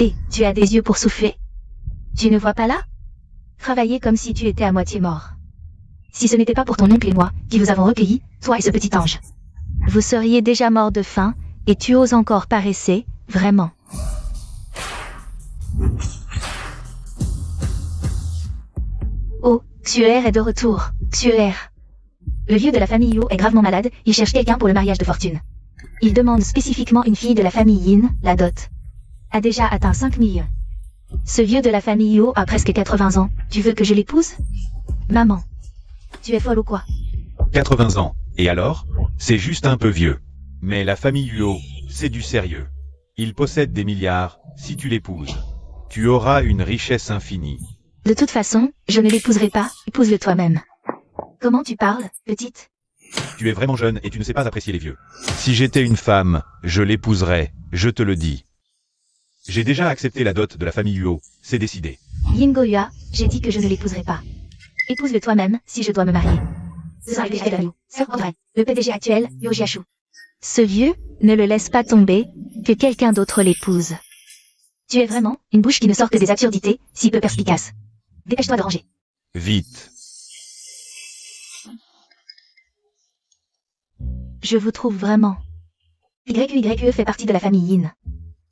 Et tu as des yeux pour souffler. Tu ne vois pas là? Travailler comme si tu étais à moitié mort. Si ce n'était pas pour ton oncle et moi, qui vous avons recueilli, toi et ce petit ange, vous seriez déjà mort de faim, et tu oses encore paresser, vraiment. Oh, Xuer est de retour. Xuer. Le vieux de la famille Yo est gravement malade, il cherche quelqu'un pour le mariage de fortune. Il demande spécifiquement une fille de la famille Yin, la dot. A déjà atteint 5 millions. Ce vieux de la famille Yo a presque 80 ans, tu veux que je l'épouse? Maman. Tu es folle ou quoi? 80 ans. Et alors? C'est juste un peu vieux. Mais la famille Huo, c'est du sérieux. Il possède des milliards, si tu l'épouses. Tu auras une richesse infinie. De toute façon, je ne l'épouserai pas, épouse-le toi-même. Comment tu parles, petite? Tu es vraiment jeune et tu ne sais pas apprécier les vieux. Si j'étais une femme, je l'épouserais, je te le dis. J'ai déjà accepté la dot de la famille Huo, c'est décidé. Yin Goyua, j'ai dit que je ne l'épouserai pas. Épouse-le toi-même, si je dois me marier. Ce sera le PDG de nous, Sir Audrey, le PDG actuel, Yo Jiashu. Ce vieux, ne le laisse pas tomber, que quelqu'un d'autre l'épouse. Tu es vraiment une bouche qui ne sort que des absurdités, si peu perspicaces. Dépêche-toi de ranger. Vite. Je vous trouve vraiment. YUYE fait partie de la famille Yin.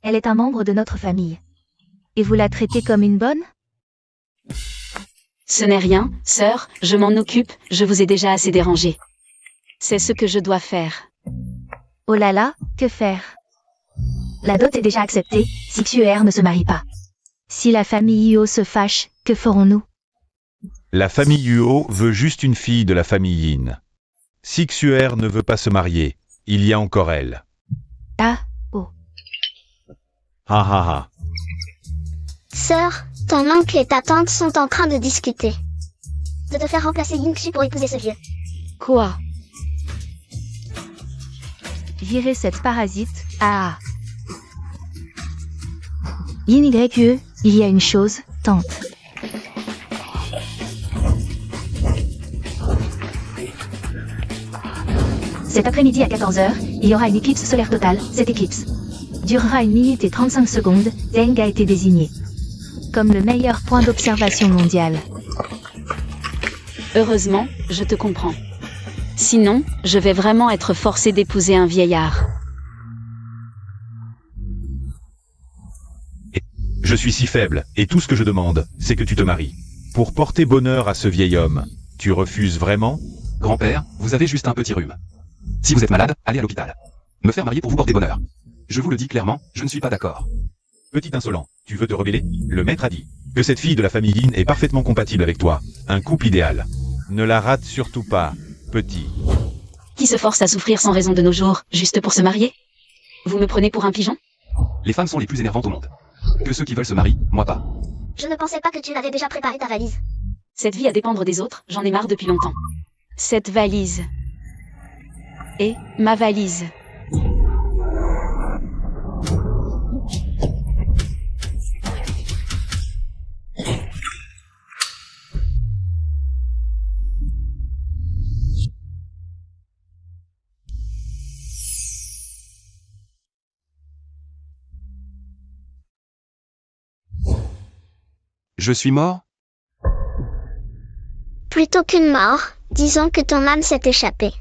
Elle est un membre de notre famille. Et vous la traitez comme une bonne? Ce n'est rien, sœur, je m'en occupe, je vous ai déjà assez dérangé. C'est ce que je dois faire. Oh là là, que faire? La dot est déjà acceptée, si Xuer ne se marie pas. Si la famille Io se fâche, que ferons-nous? La famille Huo veut juste une fille de la famille Yin. Si Xuer ne veut pas se marier, il y a encore elle. Ah, oh. Ha ha ha. Sœur, ton oncle et ta tante sont en train de discuter. De te faire remplacer Yingxu pour épouser ce vieux. Quoi? Virez cette parasite, ah. Yin YUE, il y a une chose, tante. Cet après-midi à 14h, il y aura une éclipse solaire totale. Cette éclipse durera 1 minute et 35 secondes. Zeng a été désigné comme le meilleur point d'observation mondial. Heureusement, je te comprends. Sinon, je vais vraiment être forcée d'épouser un vieillard. Je suis si faible, et tout ce que je demande, c'est que tu te maries. Pour porter bonheur à ce vieil homme, tu refuses vraiment? Grand-père, vous avez juste un petit rhume. Si vous êtes malade, allez à l'hôpital. Me faire marier pour vous porter bonheur. Je vous le dis clairement, je ne suis pas d'accord. Petit insolent, tu veux te rebeller? Le maître a dit que cette fille de la famille Yin est parfaitement compatible avec toi. Un couple idéal. Ne la rate surtout pas, petit. Qui se force à souffrir sans raison de nos jours, juste pour se marier? Vous me prenez pour un pigeon? Les femmes sont les plus énervantes au monde. Que ceux qui veulent se marient, moi pas. Je ne pensais pas que tu avais déjà préparé ta valise. Cette vie à dépendre des autres, j'en ai marre depuis longtemps. Cette valise. Et ma valise. Je suis mort? Plutôt qu'une mort, disons que ton âme s'est échappée.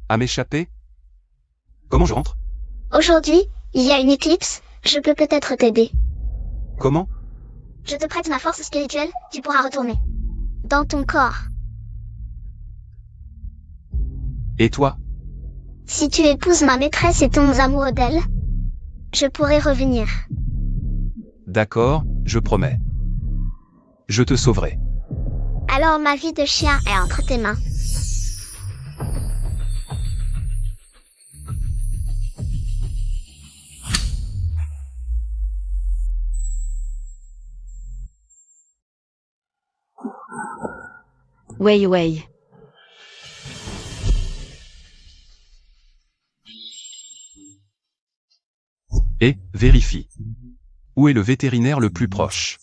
À m'échapper? Comment je rentre? Aujourd'hui, il y a une éclipse, je peux peut-être t'aider. Comment? Je te prête ma force spirituelle, tu pourras retourner dans ton corps. Et toi? Si tu épouses ma maîtresse et tombes amoureux d'elle, je pourrai revenir. D'accord, je promets. Je te sauverai. Alors ma vie de chien est entre tes mains. Wei Wei. Et, vérifie. Où est le vétérinaire le plus proche?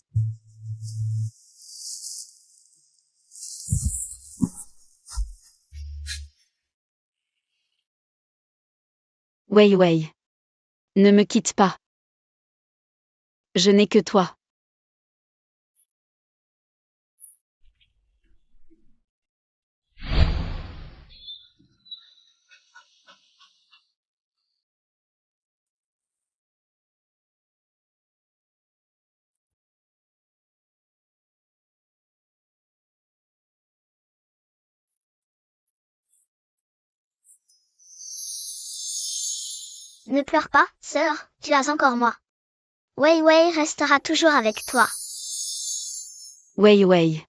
Wei Wei. Ne me quitte pas. Je n'ai que toi. Ne pleure pas, sœur, tu as encore moi. Wei Wei restera toujours avec toi. Wei Wei.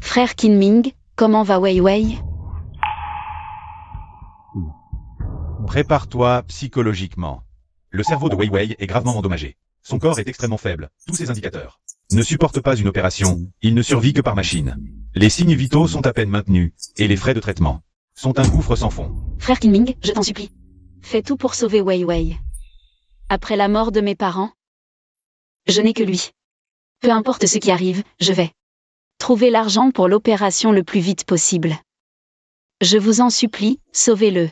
Frère Kinming, comment va Wei Wei? Prépare-toi psychologiquement. Le cerveau de Wei Wei est gravement endommagé. Son corps est extrêmement faible, tous ses indicateurs ne supportent pas une opération, il ne survit que par machine. Les signes vitaux sont à peine maintenus, et les frais de traitement sont un gouffre sans fond. Frère Kinming, je t'en supplie. Fais tout pour sauver Wei Wei. Après la mort de mes parents, je n'ai que lui. Peu importe ce qui arrive, je vais trouver l'argent pour l'opération le plus vite possible. Je vous en supplie, sauvez-le.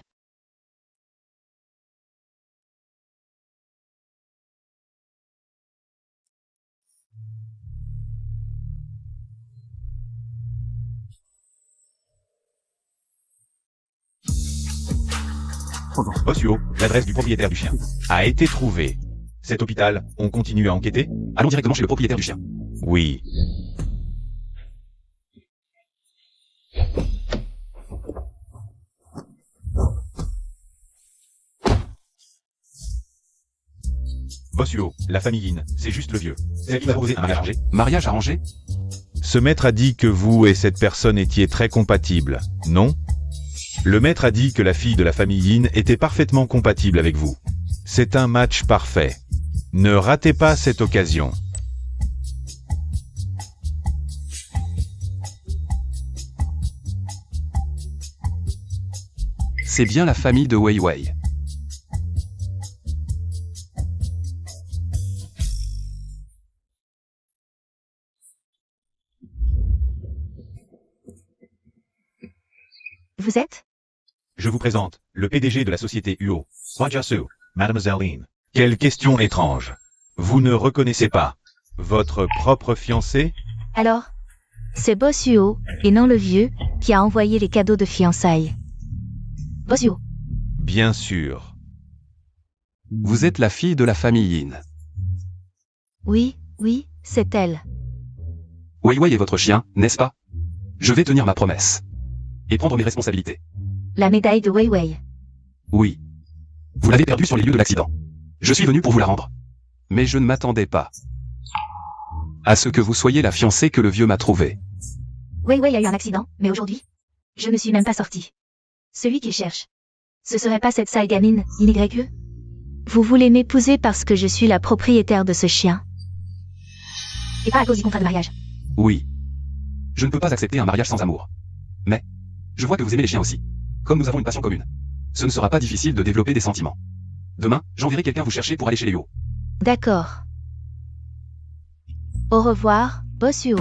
Bossuo, l'adresse du propriétaire du chien, a été trouvée. Cet hôpital, on continue à enquêter? Allons directement chez le propriétaire du chien. Oui. Bossuo, la famille Yin, c'est juste le vieux. C'est qui va proposer un mariage arrangé? Mariage arrangé? Ce maître a dit que vous et cette personne étiez très compatibles, non? Le maître a dit que la fille de la famille Yin était parfaitement compatible avec vous. C'est un match parfait. Ne ratez pas cette occasion. C'est bien la famille de Wei Wei. Vous êtes? Je vous présente le PDG de la société UO, Wajasu, Mademoiselle Lin. Quelle question étrange. Vous ne reconnaissez pas votre propre fiancé? Alors? C'est Bossuo, et non le vieux, qui a envoyé les cadeaux de fiançailles. Bossuo. Bien sûr. Vous êtes la fille de la famille Yin. Oui, oui, c'est elle. Wei Wei est votre chien, n'est-ce pas? Je vais tenir ma promesse. Et prendre mes responsabilités. La médaille de Wei Wei. Oui. Vous l'avez perdue sur les lieux de l'accident. Je suis venu pour vous la rendre. Mais je ne m'attendais pas à ce que vous soyez la fiancée que le vieux m'a trouvée. Wei Wei a eu un accident, mais aujourd'hui, je ne suis même pas sortie. Celui qu'il cherche, ce serait pas cette sale gamine, YE? Vous voulez m'épouser parce que je suis la propriétaire de ce chien? Et pas à cause du contrat de mariage. Oui. Je ne peux pas accepter un mariage sans amour. Mais, je vois que vous aimez les chiens aussi. Comme nous avons une passion commune. Ce ne sera pas difficile de développer des sentiments. Demain, j'enverrai quelqu'un vous chercher pour aller chez les Yo. D'accord. Au revoir, Bossuo.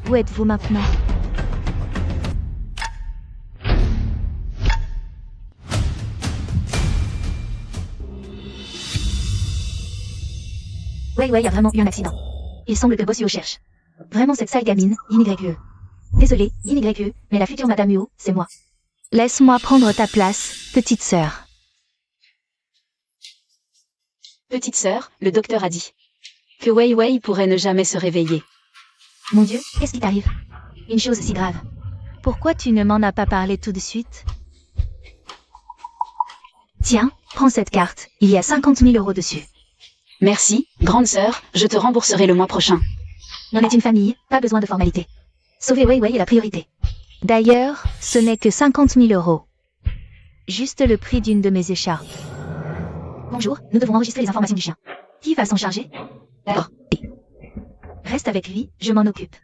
Où êtes-vous maintenant? Wei Wei a vraiment eu un accident. Il semble que Bossuo cherche vraiment cette sale gamine, YE. Désolé, YE, mais la future Madame Huo, c'est moi. Laisse-moi prendre ta place, petite sœur. Petite sœur, le docteur a dit que Wei Wei pourrait ne jamais se réveiller. Mon Dieu, qu'est-ce qui t'arrive? Une chose si grave. Pourquoi tu ne m'en as pas parlé tout de suite? Tiens, prends cette carte, il y a 50 000 € dessus. Merci, grande sœur, je te rembourserai le mois prochain. On est une famille, pas besoin de formalité. Sauver Wei Wei est la priorité. D'ailleurs, ce n'est que 50 000 €. Juste le prix d'une de mes écharpes. Bonjour, nous devons enregistrer les informations du chien. Qui va s'en charger? D'accord. Reste avec lui, je m'en occupe.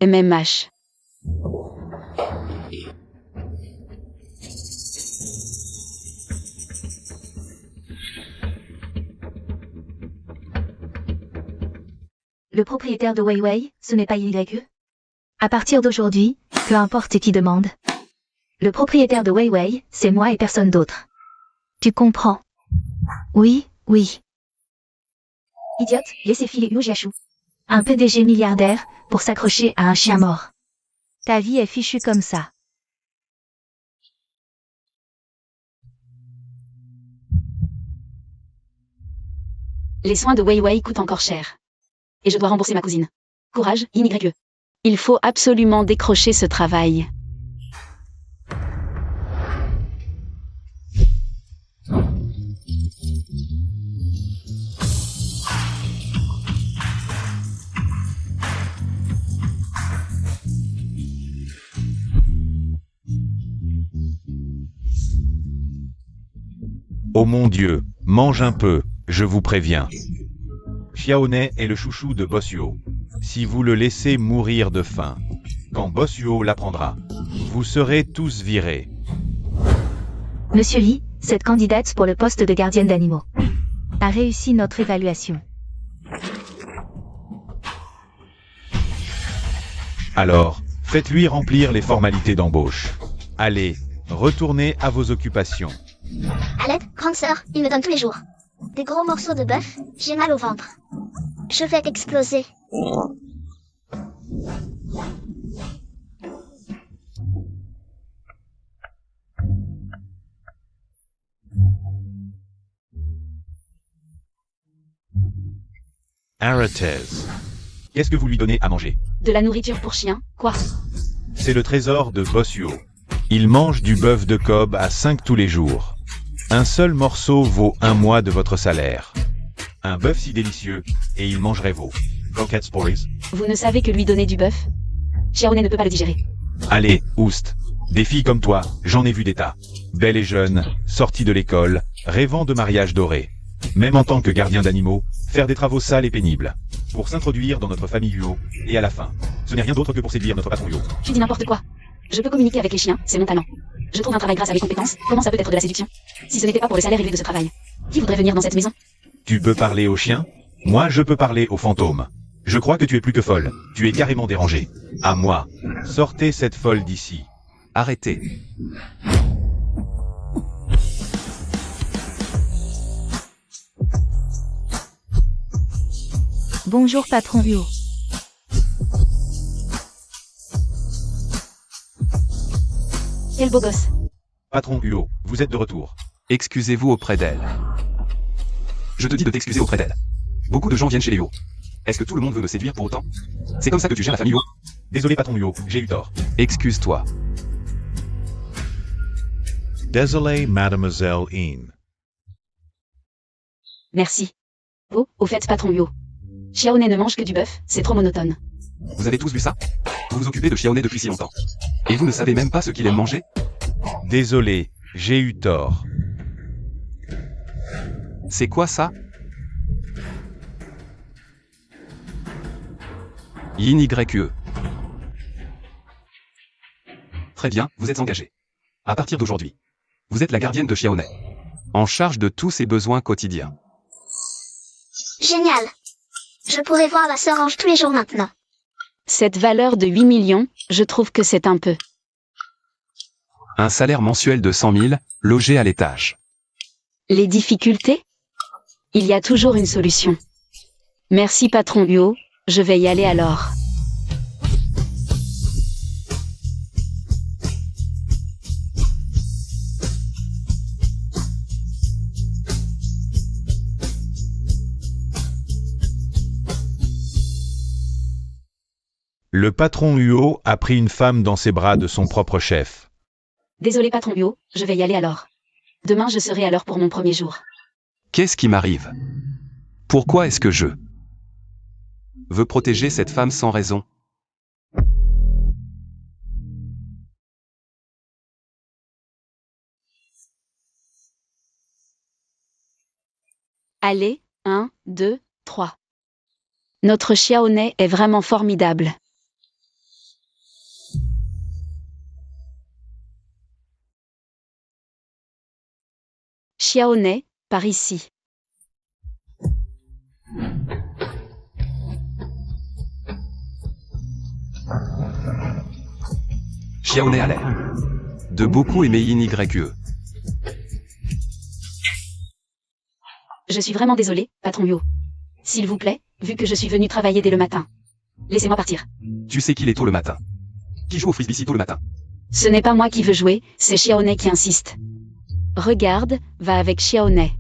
MMH. Le propriétaire de Wei Wei, ce n'est pas YE. À partir d'aujourd'hui, peu importe qui demande. Le propriétaire de Wei Wei, c'est moi et personne d'autre. Tu comprends? Oui, oui. Idiote, laissez filer Liu Jiashu. Un PDG milliardaire, pour s'accrocher à un chien mort. Ta vie est fichue comme ça. Les soins de Wei Wei coûtent encore cher. Et je dois rembourser ma cousine. Courage, YE. Il faut absolument décrocher ce travail. Oh mon Dieu, mange un peu, je vous préviens. Xiaoné est le chouchou de Bossuo. Si vous le laissez mourir de faim, quand Bossuo l'apprendra, vous serez tous virés. Monsieur Li, cette candidate pour le poste de gardienne d'animaux a réussi notre évaluation. Alors, faites-lui remplir les formalités d'embauche. Allez, retournez à vos occupations. À l'aide, grande sœur, il me donne tous les jours. Des gros morceaux de bœuf, j'ai mal au ventre. Je vais exploser. Arrêtez. Qu'est-ce que vous lui donnez à manger? De la nourriture pour chien, quoi? C'est le trésor de Bossuo. Il mange du bœuf de Kobe à 5 tous les jours. Un seul morceau vaut 1 mois de votre salaire. Un bœuf si délicieux, et il mangerait vos croquettes spories. Vous ne savez que lui donner du bœuf? Xiaoné ne peut pas le digérer. Allez, oust. Des filles comme toi, j'en ai vu des tas. Belles et jeunes, sorties de l'école, rêvant de mariage doré. Même en tant que gardien d'animaux, faire des travaux sales et pénibles. Pour s'introduire dans notre famille Luo, et à la fin, ce n'est rien d'autre que pour séduire notre patron Luo. Tu dis n'importe quoi. Je peux communiquer avec les chiens, c'est mon talent. Je trouve un travail grâce à mes compétences, comment ça peut être de la séduction? Si ce n'était pas pour le salaire élevé de ce travail. Qui voudrait venir dans cette maison? Tu peux parler aux chiens? Moi je peux parler aux fantômes. Je crois que tu es plus que folle. Tu es carrément dérangée. À moi. Sortez cette folle d'ici. Arrêtez. Bonjour patron Huo. Quel beau gosse. Patron Huo, vous êtes de retour. Excusez-vous auprès d'elle. Je te dis de t'excuser auprès d'elle. Beaucoup de gens viennent chez les Huo. Est-ce que tout le monde veut me séduire pour autant? C'est comme ça que tu gères la famille Huo? Désolé patron Huo, j'ai eu tort. Excuse-toi. Désolé mademoiselle In. Merci. Oh, au fait patron Yo. Xiaoné ne mange que du bœuf, c'est trop monotone. Vous avez tous vu ça? Vous vous occupez de Xiaoné depuis si longtemps. Et vous ne savez même pas ce qu'il aime manger? Désolé, j'ai eu tort. C'est quoi ça? Yin YE. Très bien, vous êtes engagé. À partir d'aujourd'hui, vous êtes la gardienne de Xiaoné. En charge de tous ses besoins quotidiens. Génial. Je pourrai voir la sœur Ange tous les jours maintenant. Cette valeur de 8 millions, je trouve que c'est un peu. Un salaire mensuel de 100 000, logé à l'étage. Les difficultés? Il y a toujours une solution. Merci patron Huo, je vais y aller alors. Le patron Huo a pris une femme dans ses bras de son propre chef. Désolé patron Huo, je vais y aller alors. Demain je serai à l'heure pour mon premier jour. Qu'est-ce qui m'arrive? Pourquoi est-ce que je veux protéger cette femme sans raison? Allez, 1, 2, 3. Notre Xiaoné est vraiment formidable. Xiaoné, par ici. Xiaoné a l'air de beaucoup aimer Yin YE. Je suis vraiment désolée, patron Yo. S'il vous plaît, vu que je suis venu travailler dès le matin. Laissez-moi partir. Tu sais qu'il est tôt le matin. Qui joue au frisbee si tôt le matin? Ce n'est pas moi qui veux jouer, c'est Xiaoné qui insiste. Regarde, va avec Xiaoné.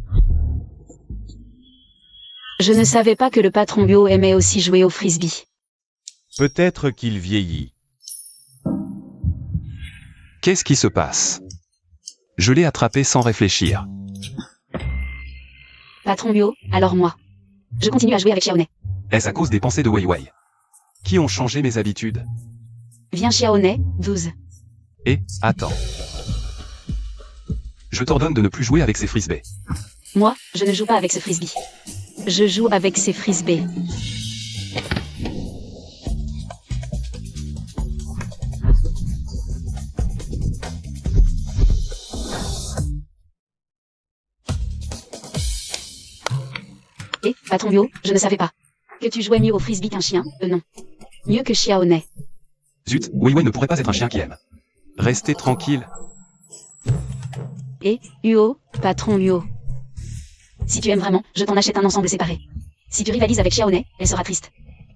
Je ne savais pas que le patron Yo aimait aussi jouer au frisbee. Peut-être qu'il vieillit. Qu'est-ce qui se passe? Je l'ai attrapé sans réfléchir. Patron Yo, alors moi. Je continue à jouer avec Xiaoné. Est-ce à cause des pensées de Wei Wei qui ont changé mes habitudes? Viens Xiaoné, 12. Et, attends. Je t'ordonne de ne plus jouer avec ces frisbees. Moi, je ne joue pas avec ce frisbee. Je joue avec ces frisbees. Et, patron Yo, je ne savais pas que tu jouais mieux au frisbee qu'un chien, non. Mieux que Xiaoné. Zut, Wei Wei ne pourrait pas être un chien qui aime. Restez tranquille. Et, Uo, patron Uo. Si tu aimes vraiment, je t'en achète un ensemble séparé. Si tu rivalises avec Xiaoné, elle sera triste.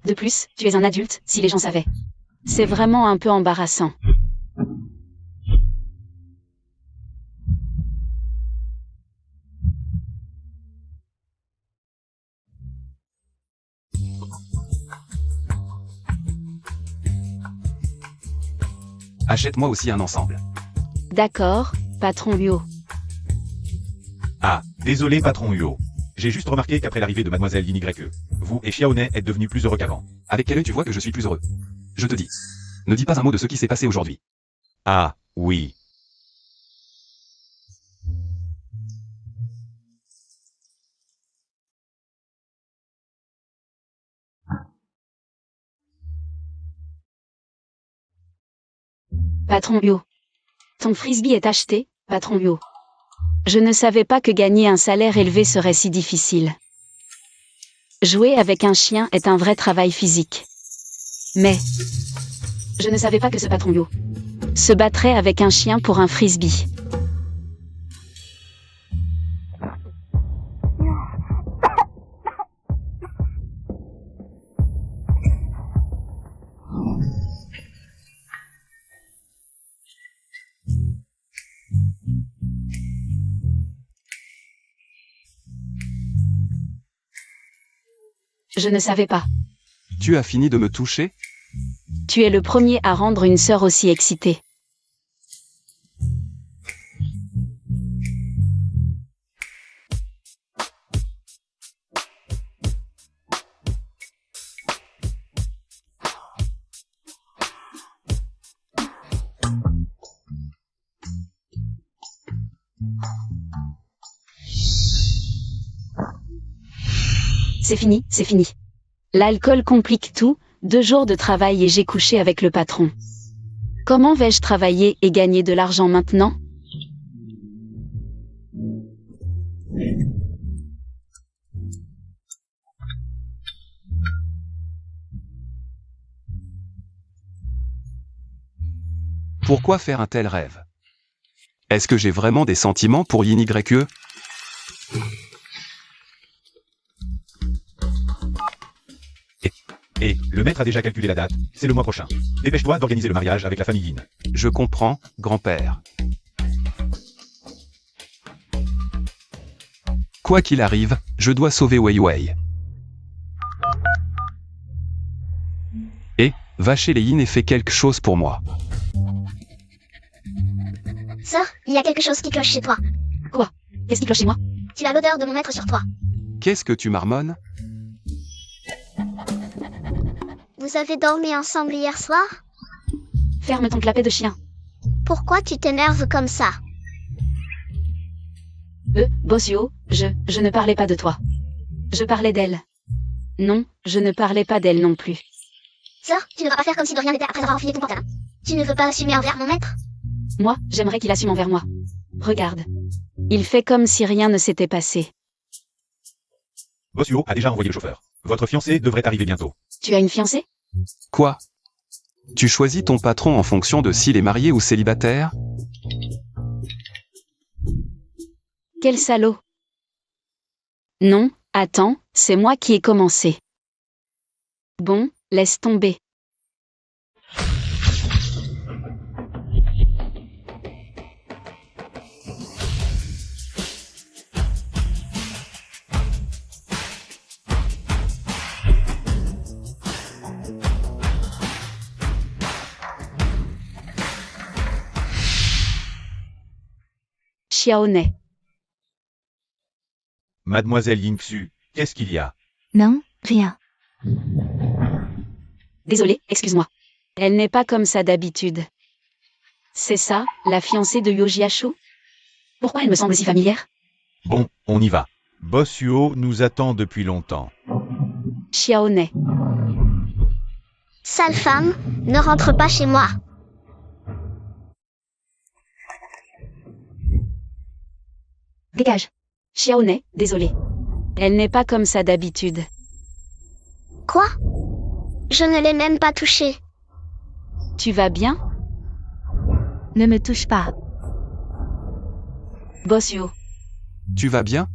De plus, tu es un adulte, si les gens savaient. C'est vraiment un peu embarrassant. Achète-moi aussi un ensemble. D'accord, patron Uo. Ah, désolé patron Huo. J'ai juste remarqué qu'après l'arrivée de mademoiselle Yin YE, vous et Xiaoné êtes devenus plus heureux qu'avant. Avec quel œil tu vois que je suis plus heureux? Je te dis. Ne dis pas un mot de ce qui s'est passé aujourd'hui. Ah, oui. Patron Uo. Ton frisbee est acheté, patron Uo. Je ne savais pas que gagner un salaire élevé serait si difficile. Jouer avec un chien est un vrai travail physique. Mais je ne savais pas que ce patron Yo se battrait avec un chien pour un frisbee. Je ne savais pas. Tu as fini de me toucher? Tu es le premier à rendre une sœur aussi excitée. C'est fini, c'est fini. L'alcool complique tout, 2 jours de travail et j'ai couché avec le patron. Comment vais-je travailler et gagner de l'argent maintenant? Pourquoi faire un tel rêve? Est-ce que j'ai vraiment des sentiments pour Yin YE? Et, le maître a déjà calculé la date, c'est le mois prochain. Dépêche-toi d'organiser le mariage avec la famille Yin. Je comprends, grand-père. Quoi qu'il arrive, je dois sauver Wei Wei. Et, va chez les Yin et fais quelque chose pour moi. Sœur, il y a quelque chose qui cloche chez toi. Quoi? Qu'est-ce qui cloche chez moi? Tu as l'odeur de mon maître sur toi. Qu'est-ce que tu marmonnes? Vous avez dormi ensemble hier soir? Ferme ton clapet de chien. Pourquoi tu t'énerves comme ça? Bossio, je ne parlais pas de toi. Je parlais d'elle. Non, je ne parlais pas d'elle non plus. Sœur, tu ne vas pas faire comme si de rien n'était après avoir enfilé ton pantalon. Tu ne veux pas assumer envers mon maître? Moi, j'aimerais qu'il assume envers moi. Regarde. Il fait comme si rien ne s'était passé. Bossio a déjà envoyé le chauffeur. Votre fiancé devrait arriver bientôt. Tu as une fiancée? Quoi? Tu choisis ton patron en fonction de s'il est marié ou célibataire? Quel salaud. Non, attends, c'est moi qui ai commencé. Bon, laisse tomber. Xiaoné. Mademoiselle Yingxu, qu'est-ce qu'il y a? Non, rien. Désolé, excuse-moi. Elle n'est pas comme ça d'habitude. C'est ça, la fiancée de Yojiashu? Pourquoi elle me semble si familière? Bon, on y va. Boss Huo nous attend depuis longtemps. Xiaoné. Sale femme, ne rentre pas chez moi. Dégage. Xiaoné, désolé. Elle n'est pas comme ça d'habitude. Quoi? Je ne l'ai même pas touchée. Tu vas bien? Ne me touche pas. Boss Yo. Tu vas bien?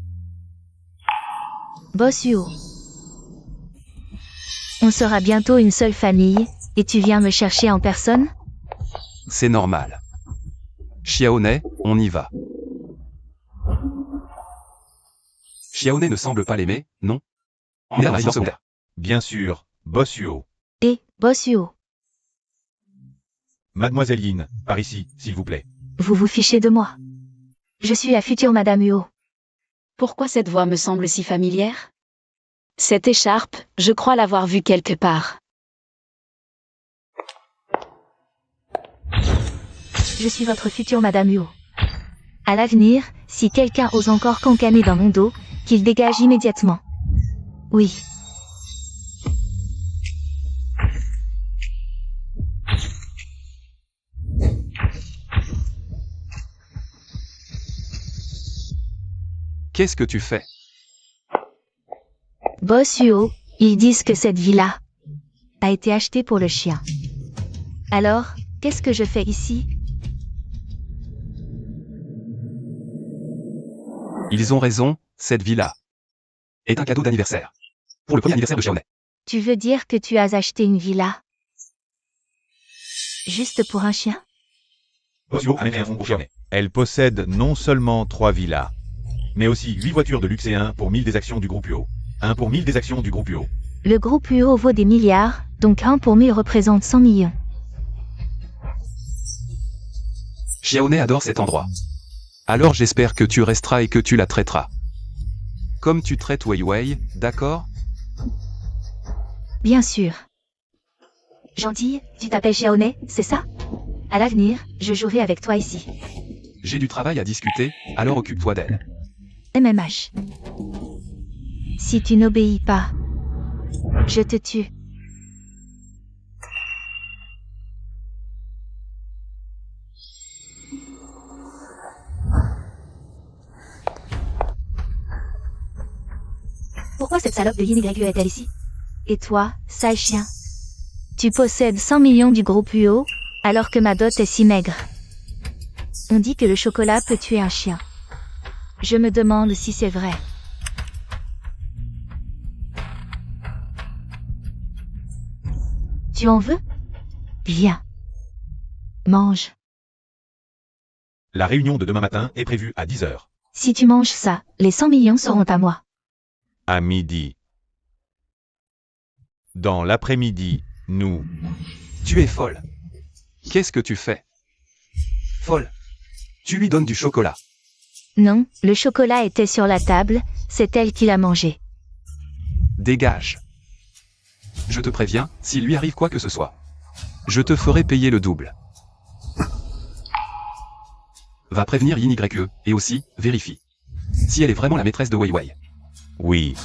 Boss Huo. On sera bientôt une seule famille, et tu viens me chercher en personne? C'est normal. Xiaoné, on y va. Xiaoné ne semble pas l'aimer, non? Mais la résidence secondaire. Bien sûr, Boss Huo. Et, Boss Huo, Mademoiselle Yin, par ici, s'il vous plaît. vous vous fichez de moi. Je suis la future Madame Huo. Pourquoi cette voix me semble si familière? Cette écharpe, je crois l'avoir vue quelque part. Je suis votre future Madame Huo. À l'avenir, si quelqu'un ose encore cancaner dans mon dos, qu'il dégage immédiatement. Oui. Qu'est-ce que tu fais? Boss Huo, ils disent que cette villa a été achetée pour le chien. Alors, qu'est-ce que je fais ici? Ils ont raison, cette villa est un cadeau d'anniversaire. Pour le premier anniversaire de Xiaoné. Tu veux dire que tu as acheté une villa juste pour un chien? Boss Huo a même un fonds confirmé. Elle possède non seulement 3 villas, mais aussi 8 voitures de luxe et 1 pour 1000 des actions du groupe Huo. 1 pour 1000 des actions du groupe Huo. Le groupe Huo vaut des milliards, donc 1 pour 1000 représente 100 millions. Xiaoné adore cet endroit. Alors j'espère que tu resteras et que tu la traiteras comme tu traites Wei Wei, d'accord? Bien sûr. Gentille, tu t'appelles Xiaoné, c'est ça? À l'avenir, je jouerai avec toi ici. J'ai du travail à discuter, alors occupe-toi d'elle. MMH. Si tu n'obéis pas, je te tue. Pourquoi cette salope de Yin YU est-elle ici? Et toi, sale chien? Tu possèdes 100 millions du groupe Huo, alors que ma dot est si maigre. On dit que le chocolat peut tuer un chien. Je me demande si c'est vrai. Tu en veux? Viens. Mange. La réunion de demain matin est prévue à 10 heures. Si tu manges ça, les 100 millions seront à moi. À midi. Dans l'après-midi, nous... Tu es folle. Qu'est-ce que tu fais? Folle. Tu lui donnes du chocolat. Non, le chocolat était sur la table, c'est elle qui l'a mangé. Dégage. Je te préviens, s'il lui arrive quoi que ce soit, je te ferai payer le double. Va prévenir Yin YE, et aussi, vérifie si elle est vraiment la maîtresse de Wei Wei. Oui.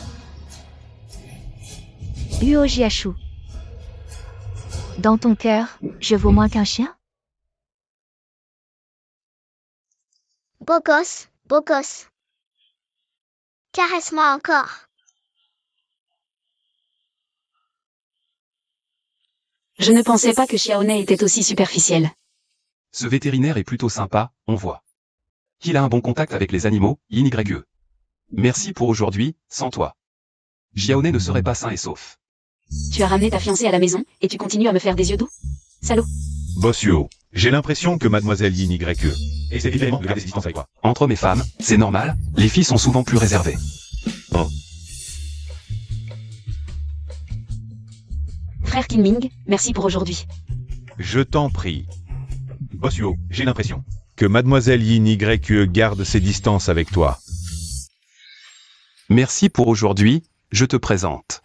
Huo Jiashu. Dans ton cœur, je vaux moins qu'un chien? Beau gosse, beau gosse. Caresse-moi encore. Je ne pensais pas que Xiaone était aussi superficiel. Ce vétérinaire est plutôt sympa, on voit. Il a un bon contact avec les animaux, YE. Merci pour aujourd'hui, sans toi. Xiaone ne serait pas sain et sauf. Tu as ramené ta fiancée à la maison, et tu continues à me faire des yeux doux? Salaud. Boss Huo, j'ai l'impression que mademoiselle Yin YE essaie évidemment de garder ses distances avec toi. Entre hommes et femmes, c'est normal, les filles sont souvent plus réservées. Frère Kinming, merci pour aujourd'hui. Je t'en prie. Boss Huo, j'ai l'impression que mademoiselle Yin YE garde ses distances avec toi. Merci pour aujourd'hui, je te présente.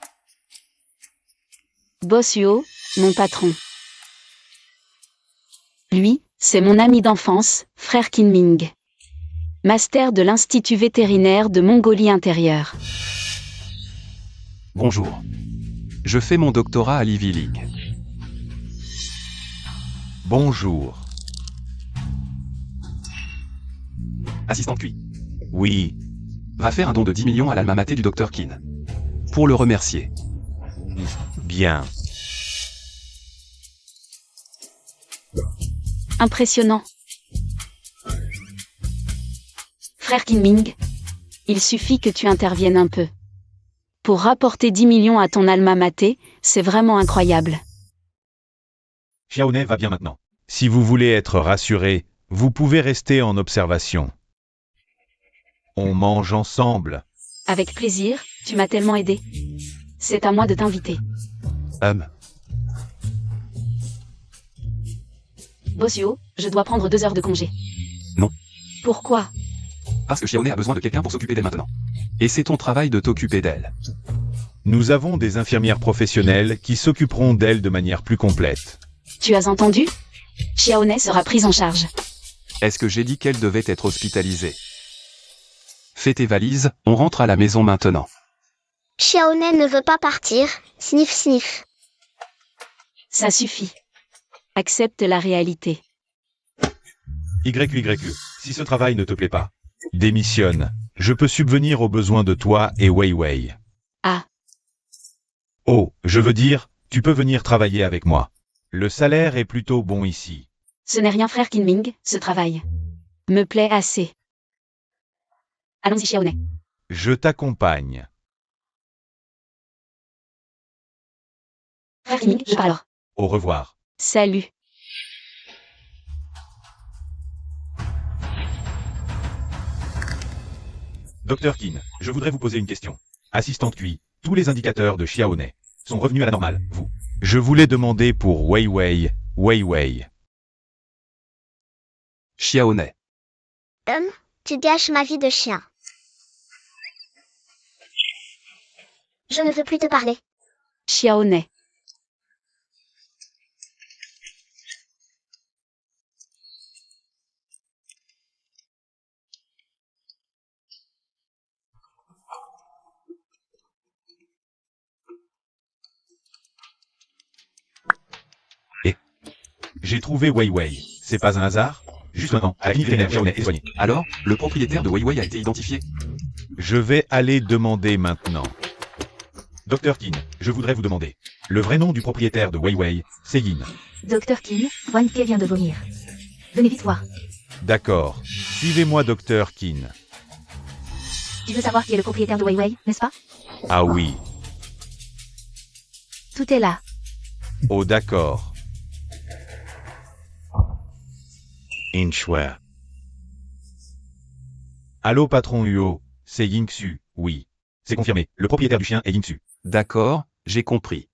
Boss Huo, mon patron. Lui, c'est mon ami d'enfance, frère Kinming. Master de l'Institut vétérinaire de Mongolie intérieure. Bonjour. Je fais mon doctorat à l'Ivy League. Bonjour. Assistant QI. Oui. Va faire un don de 10 millions à l'alma mater du Dr Kin. Pour le remercier. Bien. Impressionnant. Frère Kinming, il suffit que tu interviennes un peu. Pour rapporter 10 millions à ton alma mater, c'est vraiment incroyable. Xiaone va bien maintenant. Si vous voulez être rassuré, vous pouvez rester en observation. On mange ensemble. Avec plaisir, tu m'as tellement aidé. C'est à moi de t'inviter. Boss Huo, je dois prendre 2 heures de congé. Non. Pourquoi? Parce que Xiaone a besoin de quelqu'un pour s'occuper d'elle maintenant. Et c'est ton travail de t'occuper d'elle. Nous avons des infirmières professionnelles qui s'occuperont d'elle de manière plus complète. Tu as entendu? Xiaone sera prise en charge. Est-ce que j'ai dit qu'elle devait être hospitalisée? Fais tes valises, on rentre à la maison maintenant. Xiaone ne veut pas partir, sniff sniff. Ça suffit. Accepte la réalité. YE, si ce travail ne te plaît pas, démissionne. Je peux subvenir aux besoins de toi et Wei Wei. Ah. Oh, je veux dire, tu peux venir travailler avec moi. Le salaire est plutôt bon ici. Ce n'est rien frère Kinming, ce travail me plaît assez. Allons-y Xiaone. Je t'accompagne. Frère Kinming, je pars alors. Au revoir. Salut. Dr Qin, je voudrais vous poser une question. Assistante QI, tous les indicateurs de Xiaone sont revenus à la normale, vous. Je voulais demander pour Wei Wei. Xiaone. Tu gâches ma vie de chien. Je ne veux plus te parler. Xiaone. J'ai trouvé Wei Wei. C'est pas un hasard? Juste maintenant, à la clinique vétérinaire, Xiaone est soignée. Alors, le propriétaire de Wei Wei a été identifié? Je vais aller demander maintenant. Dr Qin, je voudrais vous demander. Le vrai nom du propriétaire de Wei Wei, c'est Yin. Dr Qin, Wan Ke vient de vomir. Venez vite voir. D'accord. Suivez-moi, Dr Qin. Tu veux savoir qui est le propriétaire de Wei Wei, n'est-ce pas? Ah oui. Tout est là. Oh d'accord. Inchware. Allô patron Huo, c'est Yingxu, oui. C'est confirmé, le propriétaire du chien est Yingxu. D'accord, j'ai compris.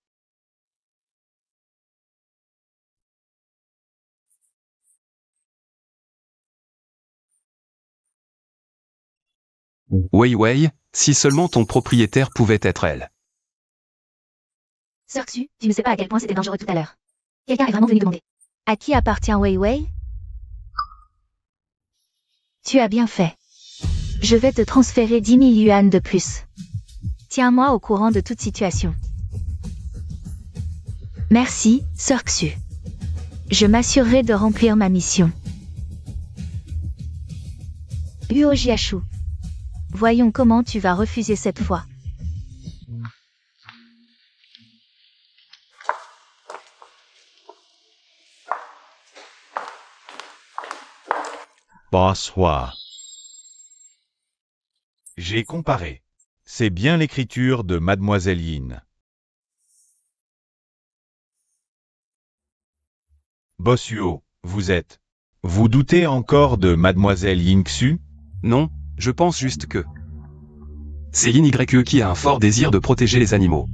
Wei Wei, si seulement ton propriétaire pouvait être elle. Sœur Xu, tu ne sais pas à quel point c'était dangereux tout à l'heure. Quelqu'un est vraiment venu demander. À qui appartient Wei Wei? Tu as bien fait. Je vais te transférer 10 000 yuan de plus. Tiens-moi au courant de toute situation. Merci, Sœur Xu. Je m'assurerai de remplir ma mission. Huo Jiashu. Voyons comment tu vas refuser cette fois. Boss Hua. J'ai comparé. C'est bien l'écriture de Mademoiselle Yin. Boss Huo, vous êtes. Vous doutez encore de Mademoiselle Yin Xu? Non, je pense juste que... C'est Yin YE qui a un fort désir de protéger les animaux.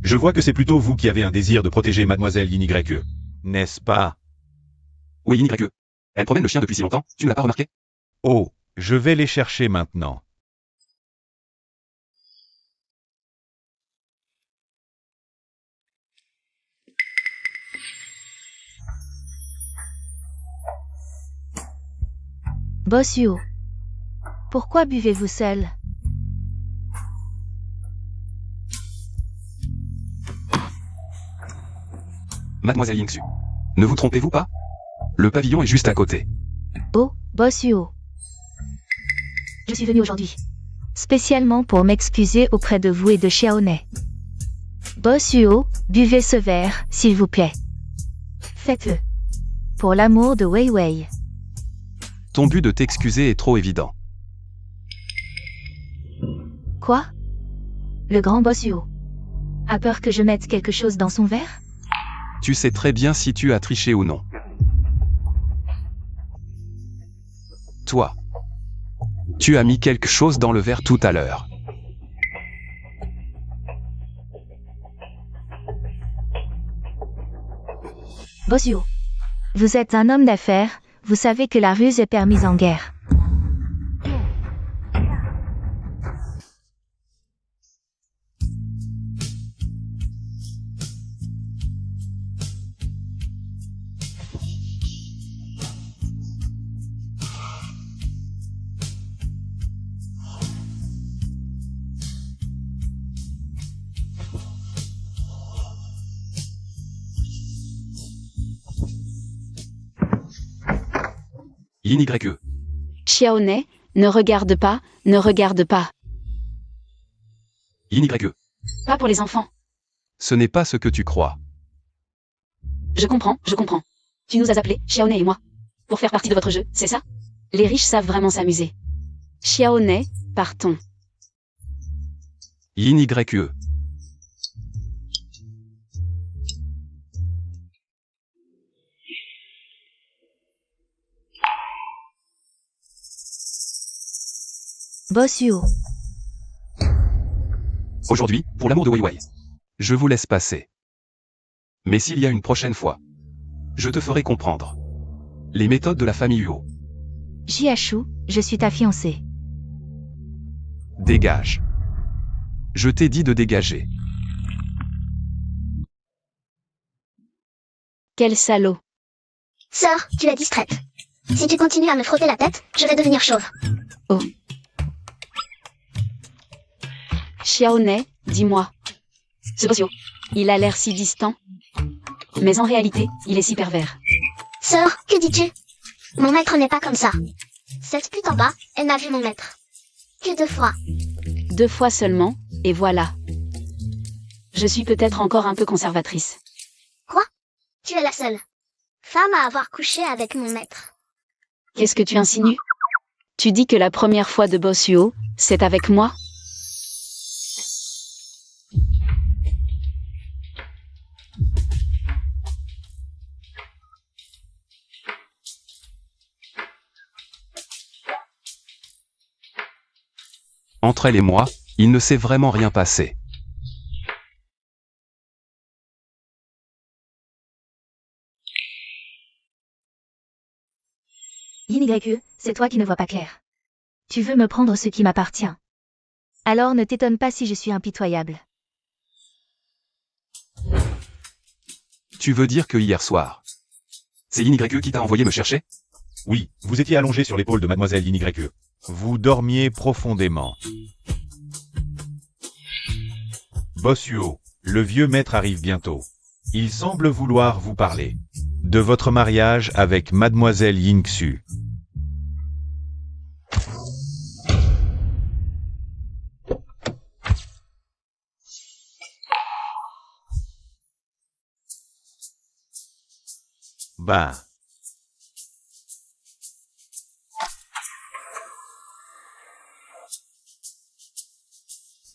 Je vois que c'est plutôt vous qui avez un désir de protéger Mademoiselle Yin YE. N'est-ce pas? Oui, Yin YE. Elle promène le chien depuis si longtemps, tu ne l'as pas remarqué? Oh, je vais les chercher maintenant. Boss Huo. Pourquoi buvez-vous seul? Mademoiselle Yingsu. Ne vous trompez-vous pas? Le pavillon est juste à côté. Oh, Boss Huo. Je suis venu aujourd'hui. Spécialement pour m'excuser auprès de vous et de Xiaoné. Boss Huo, buvez ce verre, s'il vous plaît. Faites-le. Pour l'amour de Wei Wei. Ton but de t'excuser est trop évident. Quoi? Le grand Boss Huo a peur que je mette quelque chose dans son verre? Tu sais très bien si tu as triché ou non. Toi. Tu as mis quelque chose dans le verre tout à l'heure. Boss Huo. Vous êtes un homme d'affaires, vous savez que la ruse est permise en guerre. Yin YE. Xiaoné, ne regarde pas, ne regarde pas. Yin YE. Pas pour les enfants. Ce n'est pas ce que tu crois. Je comprends, je comprends. Tu nous as appelés, Xiaoné et moi. Pour faire partie de votre jeu, c'est ça? Les riches savent vraiment s'amuser. Xiaoné, partons. Yin YE. Boss Huo. Aujourd'hui, pour l'amour de Wei Wei. Je vous laisse passer. Mais s'il y a une prochaine fois, je te ferai comprendre les méthodes de la famille Huo. Jiashu, je suis ta fiancée. Dégage. Je t'ai dit de dégager. Quel salaud. Sœur, tu es distraite. Si tu continues à me frotter la tête, je vais devenir chauve. Oh. Xiaoné, dis-moi. Ce Boss Huo, il a l'air si distant. Mais en réalité, il est si pervers. Sœur, que dis-tu? Mon maître n'est pas comme ça. Cette pute en bas, elle m'a vu mon maître. Que 2 fois. 2 fois seulement, et voilà. Je suis peut-être encore un peu conservatrice. Quoi? Tu es la seule femme à avoir couché avec mon maître. Qu'est-ce que tu insinues? Tu dis que la première fois de Boss Huo, c'est avec moi? Entre elle et moi, il ne s'est vraiment rien passé. Yin YE, c'est toi qui ne vois pas clair. Tu veux me prendre ce qui m'appartient. Alors ne t'étonne pas si je suis impitoyable. Tu veux dire que hier soir, c'est Yin YE qui t'a envoyé me chercher? Oui, vous étiez allongé sur l'épaule de Mademoiselle Yin YE. Vous dormiez profondément. Boss Huo, le vieux maître arrive bientôt. Il semble vouloir vous parler de votre mariage avec Mademoiselle Yin Xu. Bah.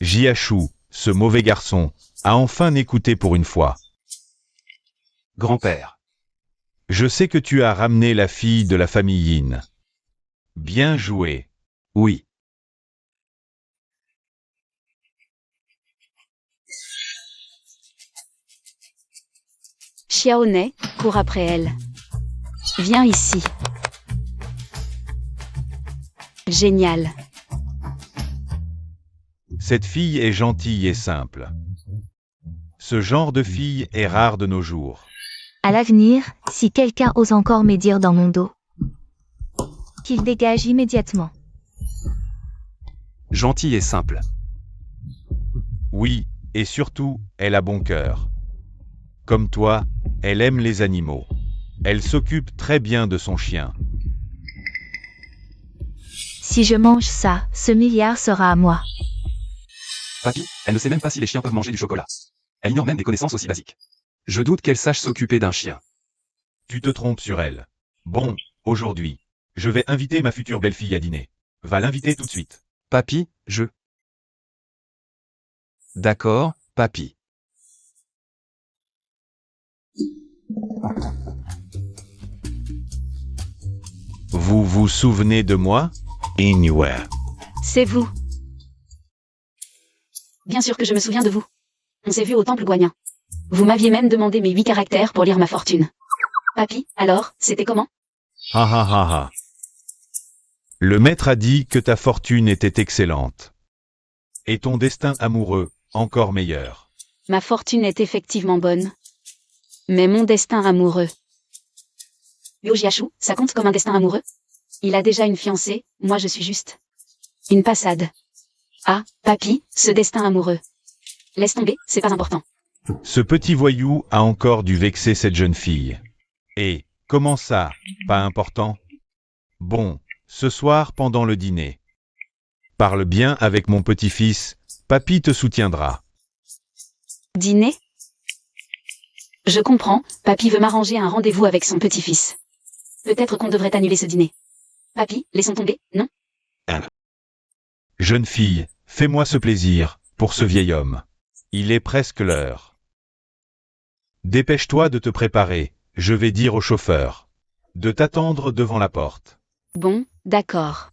Jiachu, ce mauvais garçon, a enfin écouté pour une fois. Grand-père. Je sais que tu as ramené la fille de la famille Yin. Bien joué. Oui. Xiaoné court après elle. Viens ici. Génial. Cette fille est gentille et simple. Ce genre de fille est rare de nos jours. À l'avenir, si quelqu'un ose encore médire dans mon dos, qu'il dégage immédiatement. Gentil et simple. Oui, et surtout, elle a bon cœur. Comme toi, elle aime les animaux. Elle s'occupe très bien de son chien. Si je mange ça, ce milliard sera à moi. Papy, elle ne sait même pas si les chiens peuvent manger du chocolat. Elle ignore même des connaissances aussi basiques. Je doute qu'elle sache s'occuper d'un chien. Tu te trompes sur elle. Bon, aujourd'hui, je vais inviter ma future belle-fille à dîner. Va l'inviter tout de suite. Papy, je... D'accord, papy. Vous vous souvenez de moi? Anywhere. C'est vous. Bien sûr que je me souviens de vous. On s'est vu au temple guanyin. Vous m'aviez même demandé mes 8 caractères pour lire ma fortune. Papy, alors, c'était comment? Ha ha ha ha. Le maître a dit que ta fortune était excellente. Et ton destin amoureux, encore meilleur. Ma fortune est effectivement bonne. Mais mon destin amoureux... Liu Jiachu, ça compte comme un destin amoureux? Il a déjà une fiancée, moi je suis juste une passade. Ah, papy, ce destin amoureux. Laisse tomber, c'est pas important. Ce petit voyou a encore dû vexer cette jeune fille. Et, comment ça, pas important? Bon, ce soir pendant le dîner. Parle bien avec mon petit-fils, papy te soutiendra. Dîner? Je comprends, papy veut m'arranger un rendez-vous avec son petit-fils. Peut-être qu'on devrait annuler ce dîner. Papy, laissons tomber, non? Jeune fille, fais-moi ce plaisir, pour ce vieil homme. Il est presque l'heure. Dépêche-toi de te préparer, je vais dire au chauffeur de t'attendre devant la porte. Bon, d'accord.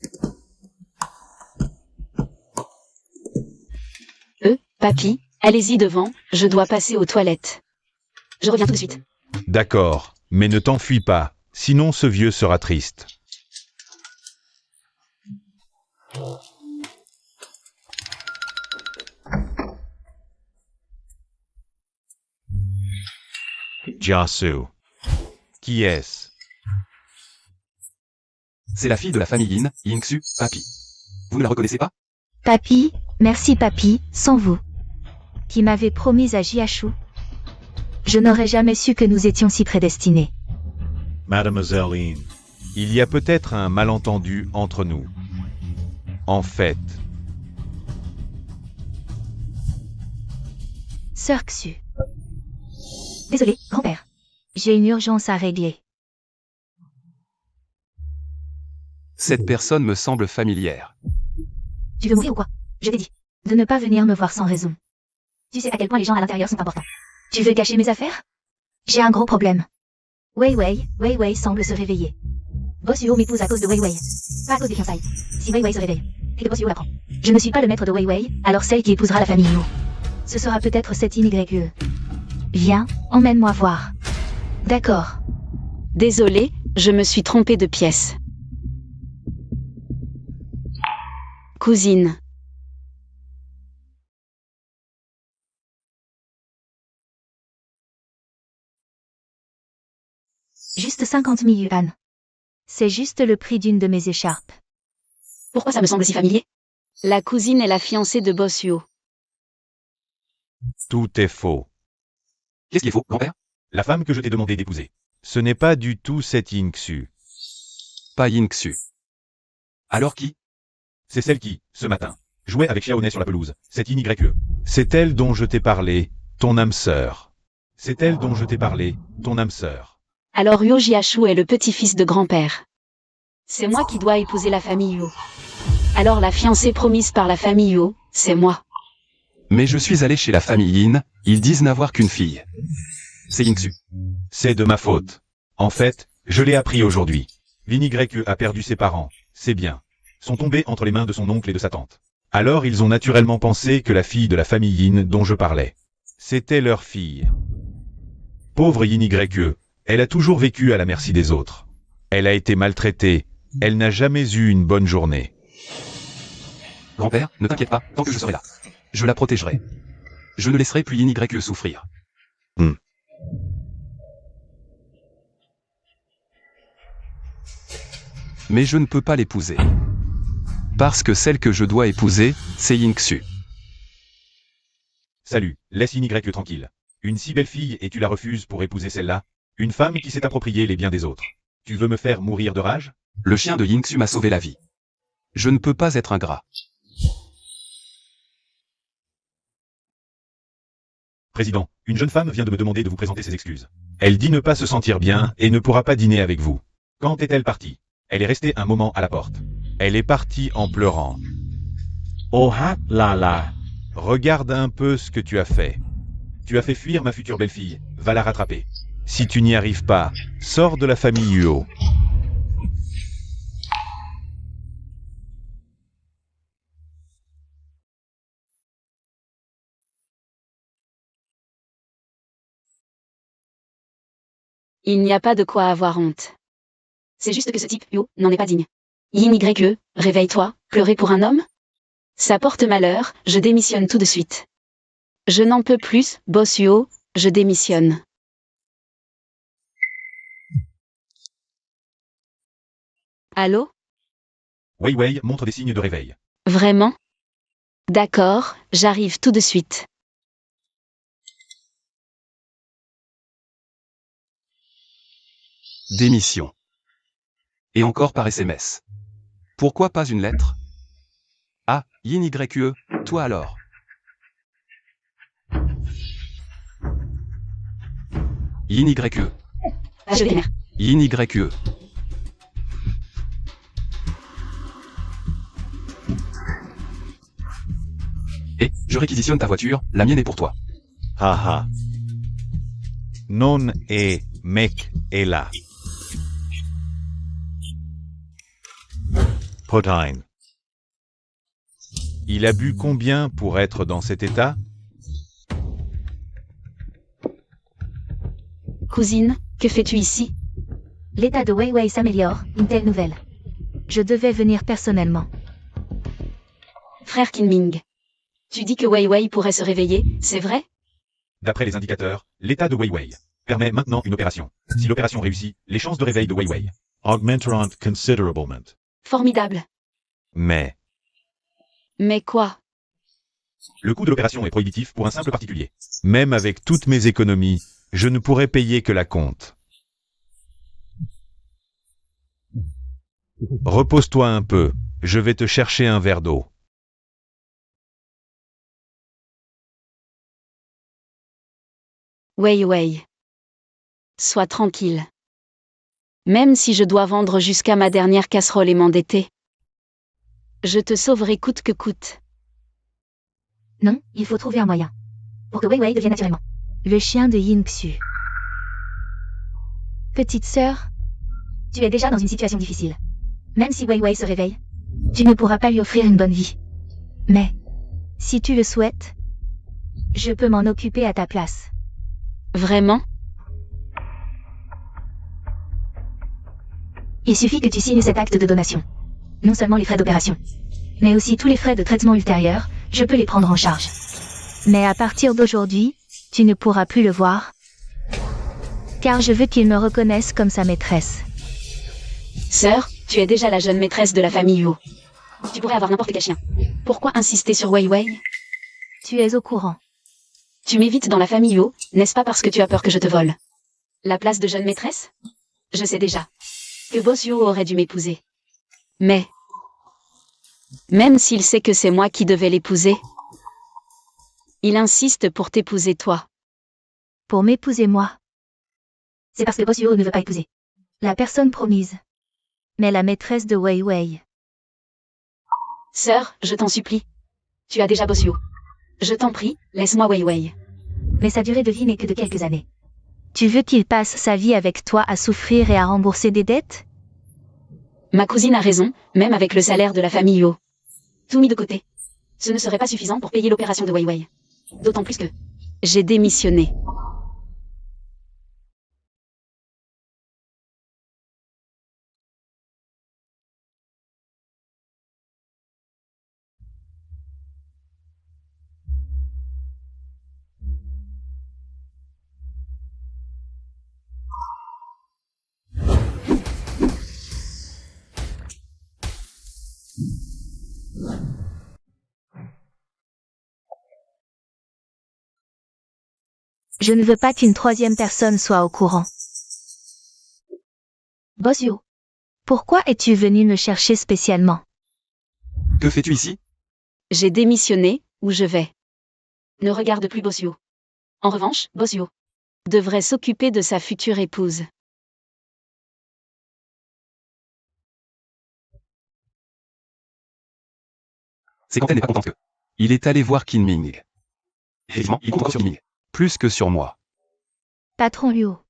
Papy, allez-y devant, je dois passer aux toilettes. Je reviens tout de suite. D'accord, mais ne t'enfuis pas, sinon ce vieux sera triste. Jiasu. Qui est-ce? C'est la fille de la famille Yin, Yingxu, papy. Vous ne la reconnaissez pas? Papy, merci papy, sans vous. Qui m'avait promis à Jiachu. Je n'aurais jamais su que nous étions si prédestinés. Mademoiselle Yin. Il y a peut-être un malentendu entre nous. En fait, Sœur Xu. Désolé, grand-père. J'ai une urgence à régler. Cette personne me semble familière. Tu veux mourir ou quoi? Je t'ai dit de ne pas venir me voir sans raison. Tu sais à quel point les gens à l'intérieur sont importants. Tu veux cacher mes affaires? J'ai un gros problème. Wei Wei semble se réveiller. Boss Yuo m'épouse à cause de Wei Wei. Pas à cause des fiançailles. Si Wei Wei se réveille, et que Boss Yuo l'apprend. Je ne suis pas le maître de Wei Wei, alors celle qui épousera la famille Yuo. Ce sera peut-être cette YE. Viens, emmène-moi voir. D'accord. Désolé, je me suis trompée de pièce. Cousine. Juste 50 000 yuan. C'est juste le prix d'une de mes écharpes. Pourquoi ça me semble si familier? La cousine est la fiancée de Boss Yuo. tout est faux. Qu'est-ce qui est faux, grand-père? La femme que je t'ai demandé d'épouser. Ce n'est pas du tout cette Yingxu. Pas Yingxu. Alors qui? C'est celle qui, ce matin, jouait avec Xiaoné sur la pelouse. Cette YE. C'est elle dont je t'ai parlé, ton âme sœur. C'est elle dont je t'ai parlé, ton âme sœur. Alors Yuo Jiachu est le petit-fils de grand-père. C'est moi qui dois épouser la famille Yuo. Alors la fiancée promise par la famille Yuo, c'est moi. Mais je suis allé chez la famille Yin, ils disent n'avoir qu'une fille. C'est Yingsu. C'est de ma faute. En fait, je l'ai appris aujourd'hui. Vinaigrette a perdu ses parents, c'est bien. Sont tombés entre les mains de son oncle et de sa tante. Alors ils ont naturellement pensé que la fille de la famille Yin dont je parlais, c'était leur fille. Pauvre Vinaigrette, elle a toujours vécu à la merci des autres. Elle a été maltraitée, elle n'a jamais eu une bonne journée. Grand-père, ne t'inquiète pas, tant que je serai là. Je la protégerai. Je ne laisserai plus Vinaigrette souffrir. Mais je ne peux pas l'épouser. Parce que celle que je dois épouser, c'est Yingsu. Salut, laisse Vinaigrette tranquille. Une si belle fille et tu la refuses pour épouser celle-là? Une femme qui s'est approprié les biens des autres. Tu veux me faire mourir de rage? Le chien de Yingsu m'a sauvé la vie. Je ne peux pas être ingrat. Président, une jeune femme vient de me demander de vous présenter ses excuses. Elle dit ne pas se sentir bien et ne pourra pas dîner avec vous. Quand est-elle partie? Elle est restée un moment à la porte. Elle est partie en pleurant. Oh là là. Regarde un peu ce que tu as fait. Tu as fait fuir ma future belle-fille. Va la rattraper. Si tu n'y arrives pas, sors de la famille Uo. Il n'y a pas de quoi avoir honte. C'est juste que ce type, Yo, n'en est pas digne. Yin-Y-E, réveille-toi, pleurer pour un homme? Ça porte malheur, je démissionne tout de suite. Je n'en peux plus, boss Yo, je démissionne. Allô? Wei Wei montre des signes de réveil. Vraiment? D'accord, j'arrive tout de suite. Démission. Et encore par SMS. Pourquoi pas une lettre? Ah, Yin-Y-E, toi alors. Yin-Y-E. Ah, je vénère. Yin-Y-E. Et, je réquisitionne ta voiture, la mienne est pour toi. Haha. Non e mec est là. Potine. Il a bu combien pour être dans cet état? Cousine, que fais-tu ici? L'état de Wei Wei s'améliore, une telle nouvelle. Je devais venir personnellement. Frère Kinming. Tu dis que Wei Wei pourrait se réveiller, c'est vrai? D'après les indicateurs, l'état de Wei Wei permet maintenant une opération. Si l'opération réussit, les chances de réveil de Wei Wei augmenteront considerablement. Formidable. Mais Mais quoi? le coût de l'opération est prohibitif pour un simple particulier. Même avec toutes mes économies, je ne pourrais payer que la compte. Repose-toi un peu, je vais te chercher un verre d'eau. Wei Wei. Sois tranquille. Même si je dois vendre jusqu'à ma dernière casserole et m'endetter. Je te sauverai coûte que coûte. Non, il faut trouver un moyen. Pour que Wei Wei devienne naturellement le chien de Yingsu. Petite sœur, tu es déjà dans une situation difficile. Même si Wei Wei se réveille, tu ne pourras pas lui offrir une bonne vie. Mais, si tu le souhaites, je peux m'en occuper à ta place. Vraiment? Il suffit que tu signes cet acte de donation. Non seulement les frais d'opération, mais aussi tous les frais de traitement ultérieurs, je peux les prendre en charge. Mais à partir d'aujourd'hui, tu ne pourras plus le voir, car je veux qu'il me reconnaisse comme sa maîtresse. Sœur, tu es déjà la jeune maîtresse de la famille Yu. Tu pourrais avoir n'importe quel chien. Pourquoi insister sur Wei Wei? Tu es au courant. Tu m'évites dans la famille Yu, n'est-ce pas parce que tu as peur que je te vole? La place de jeune maîtresse? Je sais déjà que Boss Yu aurait dû m'épouser. Mais, même s'il sait que c'est moi qui devais l'épouser, il insiste pour t'épouser toi. Pour m'épouser moi. C'est parce que Boss Yu ne veut pas épouser la personne promise, mais la maîtresse de Wei Wei. Sœur, je t'en supplie. Tu as déjà Boss Yu. Je t'en prie, laisse-moi Wei Wei. Mais sa durée de vie n'est que de quelques années. Tu veux qu'il passe sa vie avec toi à souffrir et à rembourser des dettes? Ma cousine a raison, même avec le salaire de la famille Yo. Tout mis de côté. Ce ne serait pas suffisant pour payer l'opération de Wei Wei. D'autant plus que j'ai démissionné. Je ne veux pas qu'une troisième personne soit au courant. Boss Yo, pourquoi es-tu venu me chercher spécialement? Que fais-tu ici? J'ai démissionné, où je vais. Ne regarde plus Boss Yo. En revanche, Boss Yo devrait s'occuper de sa future épouse. C'est quand elle n'est pas contente que. Il est allé voir Qin Ming. Effectivement, il compte encore sur Qin Ming. Plus que sur moi. Patron Yo.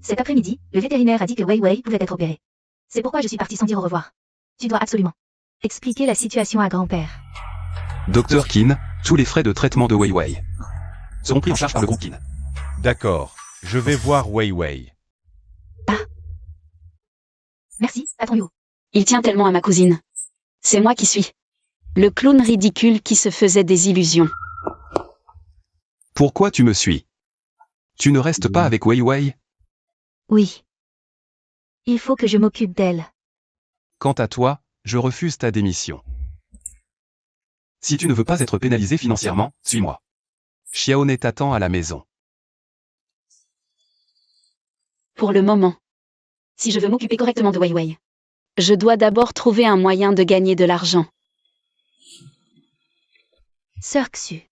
Cet après-midi, le vétérinaire a dit que Wei Wei pouvait être opéré. C'est pourquoi je suis parti sans dire au revoir. Tu dois absolument expliquer la situation à grand-père. Docteur Qin, tous les frais de traitement de Wei Wei seront pris en charge par le groupe Qin. D'accord, je vais voir Wei Wei. Merci, patron Yo. Il tient tellement à ma cousine. C'est moi qui suis le clown ridicule qui se faisait des illusions. Pourquoi tu me suis? Tu ne restes pas avec Wei Wei? Oui. Il faut que je m'occupe d'elle. Quant à toi, je refuse ta démission. Si tu ne veux pas être pénalisé financièrement, suis-moi. Xiaoné t'attend à la maison. Pour le moment. Si je veux m'occuper correctement de Wei Wei, je dois d'abord trouver un moyen de gagner de l'argent. Sœur Xu.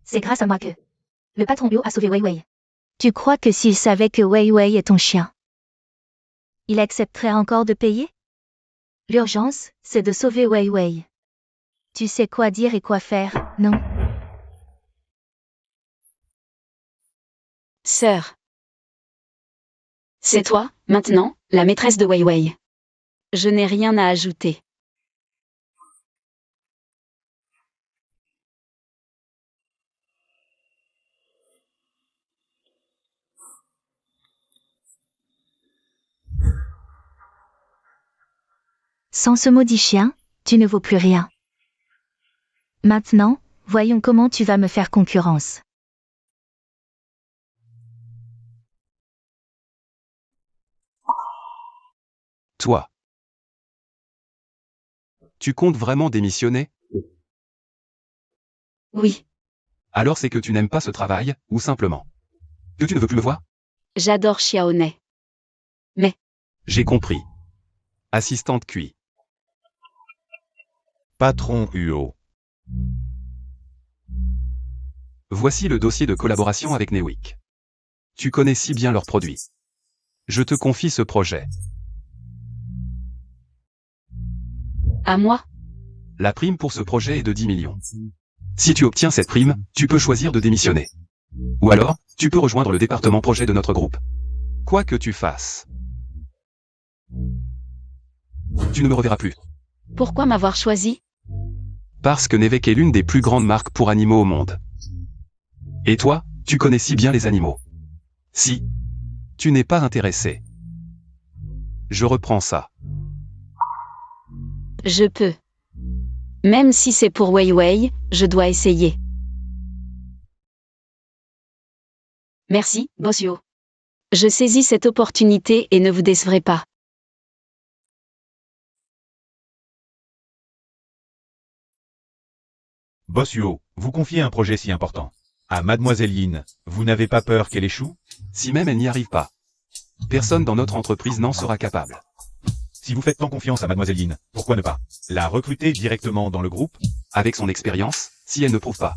C'est grâce à moi que le patron Yo a sauvé Wei Wei. Tu crois que s'il savait que Wei Wei est ton chien, il accepterait encore de payer? L'urgence, c'est de sauver Wei Wei. Tu sais quoi dire et quoi faire, non? Sœur. C'est toi, maintenant, la maîtresse de Wei Wei. Je n'ai rien à ajouter. Sans ce maudit chien, tu ne vaux plus rien. Maintenant, voyons comment tu vas me faire concurrence. Toi. Tu comptes vraiment démissionner? Oui, Alors c'est que tu n'aimes pas ce travail, ou simplement que tu ne veux plus me voir? j'adore Xiaoné. J'ai compris. Assistante QI. Patron Huo. Voici le dossier de collaboration avec Newick. Tu connais si bien leurs produits. Je te confie ce projet. À moi? La prime pour ce projet est de 10 millions. Si tu obtiens cette prime, tu peux choisir de démissionner. Ou alors, tu peux rejoindre le département projet de notre groupe. Quoi que tu fasses. Tu ne me reverras plus. Pourquoi m'avoir choisi? Parce que Nevek est l'une des plus grandes marques pour animaux au monde. Et toi, tu connais si bien les animaux. Si tu n'es pas intéressé, je reprends ça. Je peux. Même si c'est pour Wei Wei, je dois essayer. Merci, Boss Yo. Je saisis cette opportunité et ne vous décevrai pas. Boss Huo, vous confiez un projet si important. À Mademoiselle Yin, vous n'avez pas peur qu'elle échoue? Si même elle n'y arrive pas, personne dans notre entreprise n'en sera capable. Si vous faites tant confiance à Mademoiselle Yin, pourquoi ne pas la recruter directement dans le groupe? Avec son expérience, si elle ne prouve pas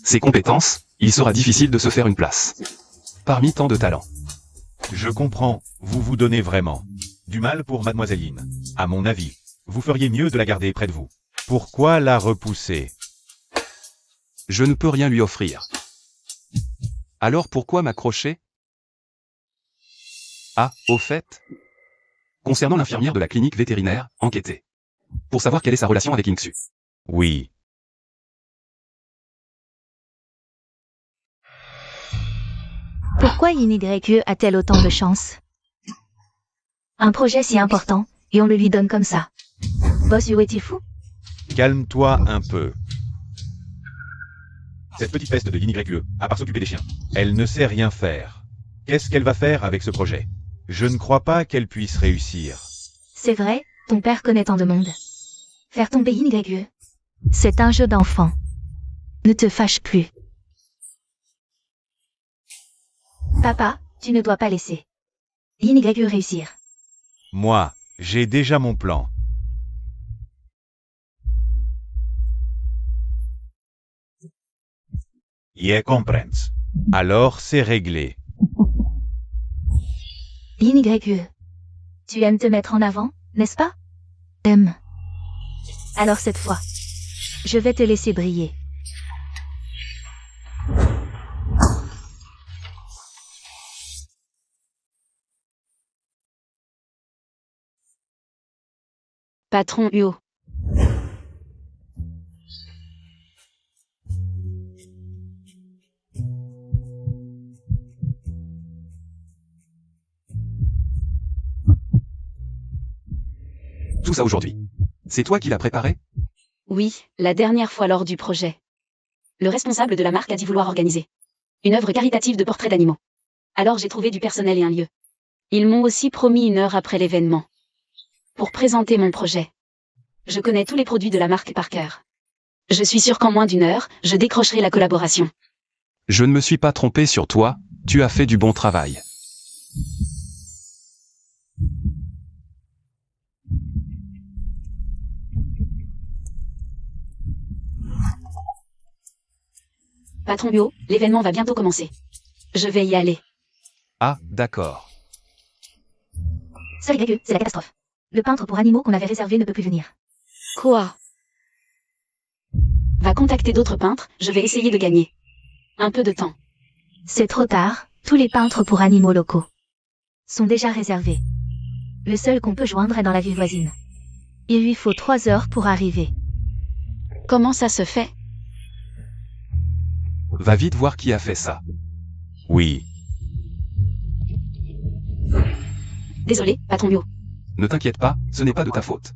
ses compétences, il sera difficile de se faire une place. Parmi tant de talents. Je comprends, vous vous donnez vraiment Du mal pour Mademoiselle Yin. À mon avis, vous feriez mieux de la garder près de vous. Pourquoi la repousser? Je ne peux rien lui offrir. Alors pourquoi m'accrocher? Ah, au fait. Concernant l'infirmière de la clinique vétérinaire, enquêtez. Pour savoir quelle est sa relation avec Inksu. Oui. Pourquoi YE a-t-elle autant de chance? Un projet si important, et on le lui donne comme ça. Boss Yu est-il fou? Calme-toi un peu. Cette petite peste de YE, à part s'occuper des chiens, elle ne sait rien faire. Qu'est-ce qu'elle va faire avec ce projet? Je ne crois pas qu'elle puisse réussir. C'est vrai, ton père connaît tant de monde. Faire tomber YE. C'est un jeu d'enfant. Ne te fâche plus. Papa, tu ne dois pas laisser YE réussir. Moi, j'ai déjà mon plan. Y comprends. Alors c'est réglé. YE. Tu aimes te mettre en avant, n'est-ce pas? Aime. Alors cette fois, je vais te laisser briller. Patron Huo. Tout ça aujourd'hui. C'est toi qui l'as préparé? Oui, la dernière fois lors du projet. Le responsable de la marque a dit vouloir organiser une œuvre caritative de portraits d'animaux. Alors j'ai trouvé du personnel et un lieu. Ils m'ont aussi promis 1 heure après l'événement pour présenter mon projet. Je connais tous les produits de la marque par cœur. Je suis sûr qu'en moins d'1 heure, je décrocherai la collaboration. Je ne me suis pas trompé sur toi, tu as fait du bon travail. Patron Huo, l'événement va bientôt commencer. Je vais y aller. Ah, d'accord. Seul YE, c'est la catastrophe. Le peintre pour animaux qu'on avait réservé ne peut plus venir. Quoi? Va contacter d'autres peintres, je vais essayer de gagner un peu de temps. C'est trop tard, tous les peintres pour animaux locaux sont déjà réservés. Le seul qu'on peut joindre est dans la ville voisine. Il lui faut 3 heures pour arriver. Comment ça se fait? Va vite voir qui a fait ça. Oui. Désolé, patron Huo. Ne t'inquiète pas, ce n'est pas de ta faute.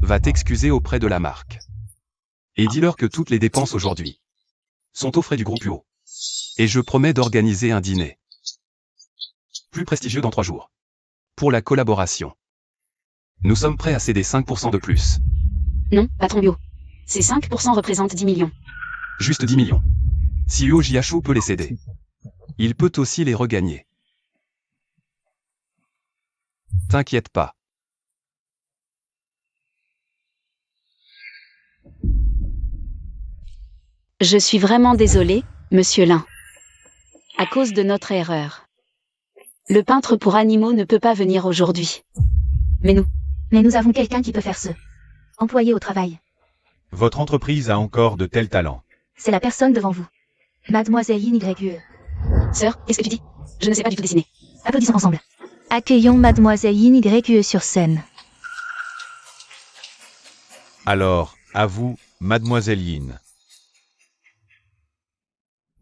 Va t'excuser auprès de la marque. Et dis-leur que toutes les dépenses aujourd'hui sont aux frais du groupe Huo. Et je promets d'organiser un dîner plus prestigieux dans 3 jours. Pour la collaboration. Nous sommes prêts à céder 5% de plus. Non, patron Huo. Ces 5% représentent 10 millions. Juste 10 millions. Si Huo Jiachu peut les céder, il peut aussi les regagner. T'inquiète pas. Je suis vraiment désolé, monsieur Lin. À cause de notre erreur. Le peintre pour animaux ne peut pas venir aujourd'hui. Mais nous avons quelqu'un qui peut faire ce. Employé au travail. Votre entreprise a encore de tels talents. C'est la personne devant vous. Mademoiselle YE. Sœur, qu'est-ce que tu dis? Je ne sais pas du tout dessiner. Applaudissons ensemble. Accueillons Mademoiselle YE sur scène. Alors, à vous, Mademoiselle Yin.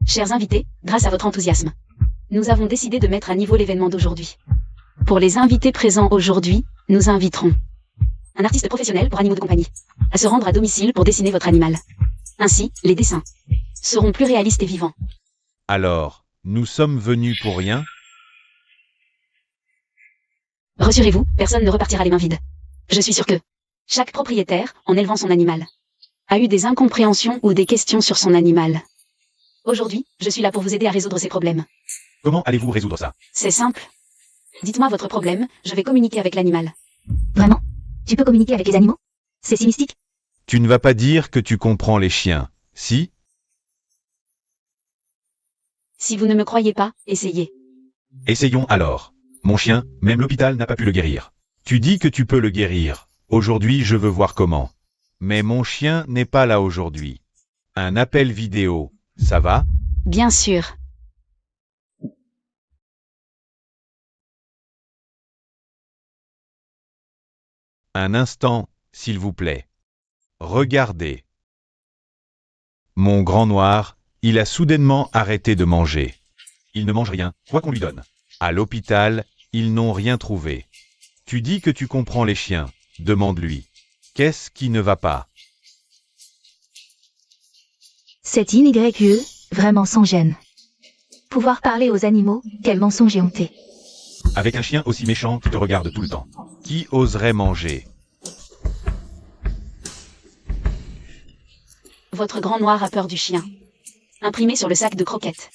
Chers invités, grâce à votre enthousiasme, nous avons décidé de mettre à niveau l'événement d'aujourd'hui. Pour les invités présents aujourd'hui, nous inviterons un artiste professionnel pour animaux de compagnie à se rendre à domicile pour dessiner votre animal. Ainsi, les dessins seront plus réalistes et vivants. Alors, nous sommes venus pour rien? Rassurez-vous, personne ne repartira les mains vides. Je suis sûr que chaque propriétaire, en élevant son animal, a eu des incompréhensions ou des questions sur son animal. Aujourd'hui, je suis là pour vous aider à résoudre ces problèmes. Comment allez-vous résoudre ça? C'est simple. Dites-moi votre problème, je vais communiquer avec l'animal. Vraiment? Tu peux communiquer avec les animaux? C'est si mystique? Tu ne vas pas dire que tu comprends les chiens, si? Si vous ne me croyez pas, essayez. Essayons alors. Mon chien, même l'hôpital n'a pas pu le guérir. Tu dis que tu peux le guérir. Aujourd'hui, je veux voir comment. Mais mon chien n'est pas là aujourd'hui. Un appel vidéo, ça va? Bien sûr. Un instant, s'il vous plaît. Regardez. Mon grand noir, il a soudainement arrêté de manger. Il ne mange rien, quoi qu'on lui donne. À l'hôpital, ils n'ont rien trouvé. Tu dis que tu comprends les chiens. Demande-lui. Qu'est-ce qui ne va pas? Cette YE, vraiment sans gêne. Pouvoir parler aux animaux, quel mensonge et honté. Avec un chien aussi méchant qui te regarde tout le temps. Qui oserait manger? Votre grand noir a peur du chien. Imprimé sur le sac de croquettes.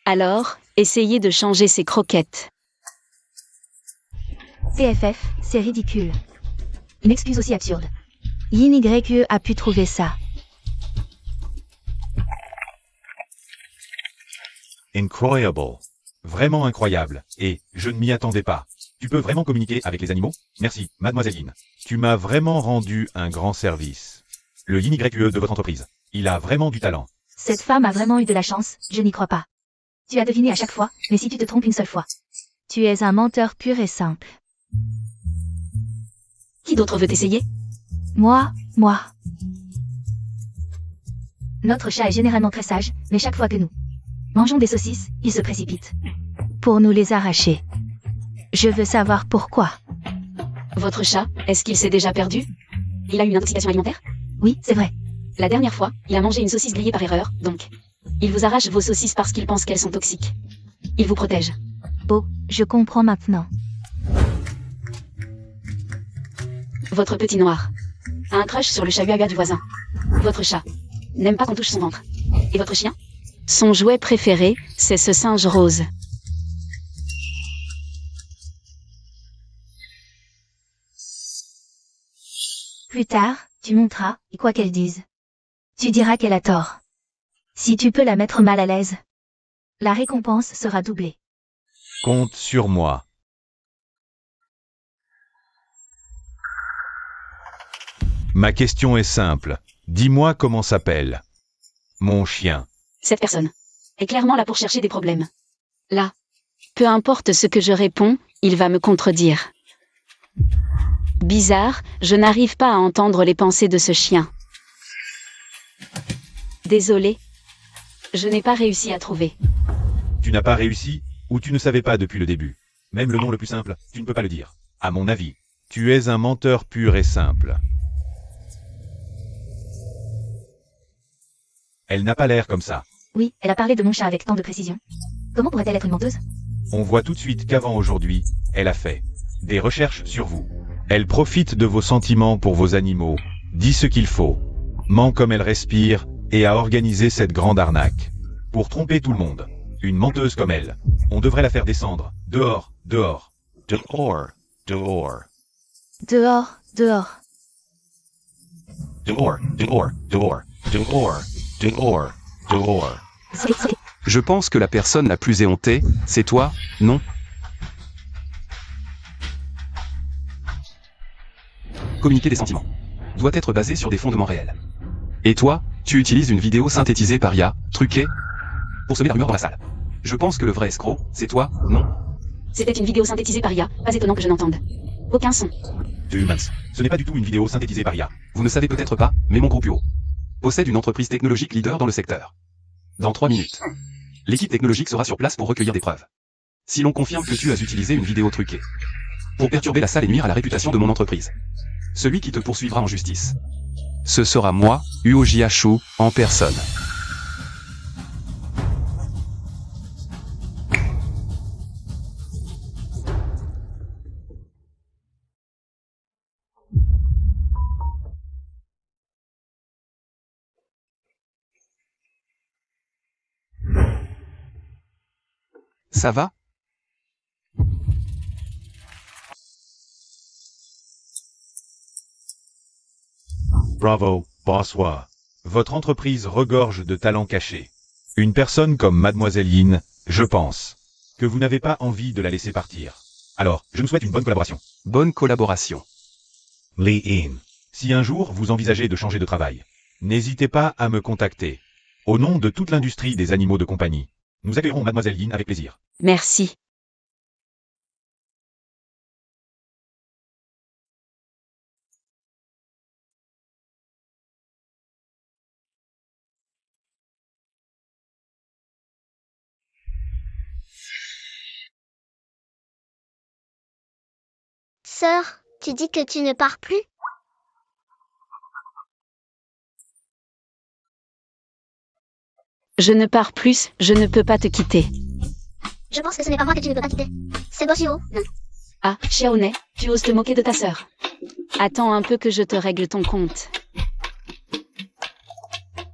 Alors, essayez de changer ces croquettes. TFF, c'est ridicule. Une excuse aussi absurde. Yin YE a pu trouver ça. Incroyable. Vraiment incroyable. Et je ne m'y attendais pas. Tu peux vraiment communiquer avec les animaux? Merci, mademoiselle Yin. Tu m'as vraiment rendu un grand service. Le Yin YE de votre entreprise. Il a vraiment du talent. Cette femme a vraiment eu de la chance, je n'y crois pas. Tu as deviné à chaque fois, mais si tu te trompes une seule fois. Tu es un menteur pur et simple. Qui d'autre veut essayer? Moi. Notre chat est généralement très sage, mais chaque fois que nous mangeons des saucisses, il se précipite. Pour nous les arracher. Je veux savoir pourquoi. Votre chat, est-ce qu'il s'est déjà perdu? Il a eu une intoxication alimentaire? Oui, c'est vrai. La dernière fois, il a mangé une saucisse grillée par erreur, donc. Il vous arrache vos saucisses parce qu'il pense qu'elles sont toxiques. Il vous protège. Oh, je comprends maintenant. Votre petit noir a un crush sur le chihuahua du voisin. Votre chat n'aime pas qu'on touche son ventre. Et votre chien? Son jouet préféré, c'est ce singe rose. Plus tard, tu monteras, et quoi qu'elle dise. Tu diras qu'elle a tort. Si tu peux la mettre mal à l'aise, la récompense sera doublée. Compte sur moi. Ma question est simple. Dis-moi comment s'appelle mon chien. Cette personne est clairement là pour chercher des problèmes. Là. Peu importe ce que je réponds, il va me contredire. Bizarre, je n'arrive pas à entendre les pensées de ce chien. Désolé. Je n'ai pas réussi à trouver. Tu n'as pas réussi, ou tu ne savais pas depuis le début. Même le nom le plus simple, tu ne peux pas le dire. À mon avis, tu es un menteur pur et simple. Elle n'a pas l'air comme ça. Oui, elle a parlé de mon chat avec tant de précision. Comment pourrait-elle être une menteuse? On voit tout de suite qu'avant aujourd'hui, elle a fait des recherches sur vous. Elle profite de vos sentiments pour vos animaux, dit ce qu'il faut, ment comme elle respire, et a organisé cette grande arnaque. Pour tromper tout le monde. Une menteuse comme elle. On devrait la faire descendre. Dehors, dehors. Dehors, dehors. Dehors. Dehors, dehors, dehors, dehors, dehors, dehors. Je pense que la personne la plus éhontée, c'est toi, non? Communiquer des sentiments doit être basé sur des fondements réels. Et toi, tu utilises une vidéo synthétisée par IA, truquée, pour semer la rumeur dans la salle. Je pense que le vrai escroc, c'est toi, non? C'était une vidéo synthétisée par IA, pas étonnant que je n'entende aucun son. The Humans. Ce n'est pas du tout une vidéo synthétisée par IA. Vous ne savez peut-être pas, mais mon groupe UO possède une entreprise technologique leader dans le secteur. Dans 3 minutes, l'équipe technologique sera sur place pour recueillir des preuves. Si l'on confirme que tu as utilisé une vidéo truquée pour perturber la salle et nuire à la réputation de mon entreprise, celui qui te poursuivra en justice, ce sera moi, Uo Jiashu, en personne. Ça va? Bravo, bonsoir. Votre entreprise regorge de talents cachés. Une personne comme Mademoiselle Yin, je pense que vous n'avez pas envie de la laisser partir. Alors, je nous souhaite une bonne collaboration. Bonne collaboration. Lee In. Si un jour vous envisagez de changer de travail, n'hésitez pas à me contacter. Au nom de toute l'industrie des animaux de compagnie, nous accueillerons Mademoiselle Yin avec plaisir. Merci. Sœur, tu dis que tu ne pars plus? Je ne pars plus, je ne peux pas te quitter. Je pense que ce n'est pas moi que tu ne peux pas quitter. C'est Bossuo. Ah, Xiaoné, tu oses te moquer de ta sœur. Attends un peu que je te règle ton compte.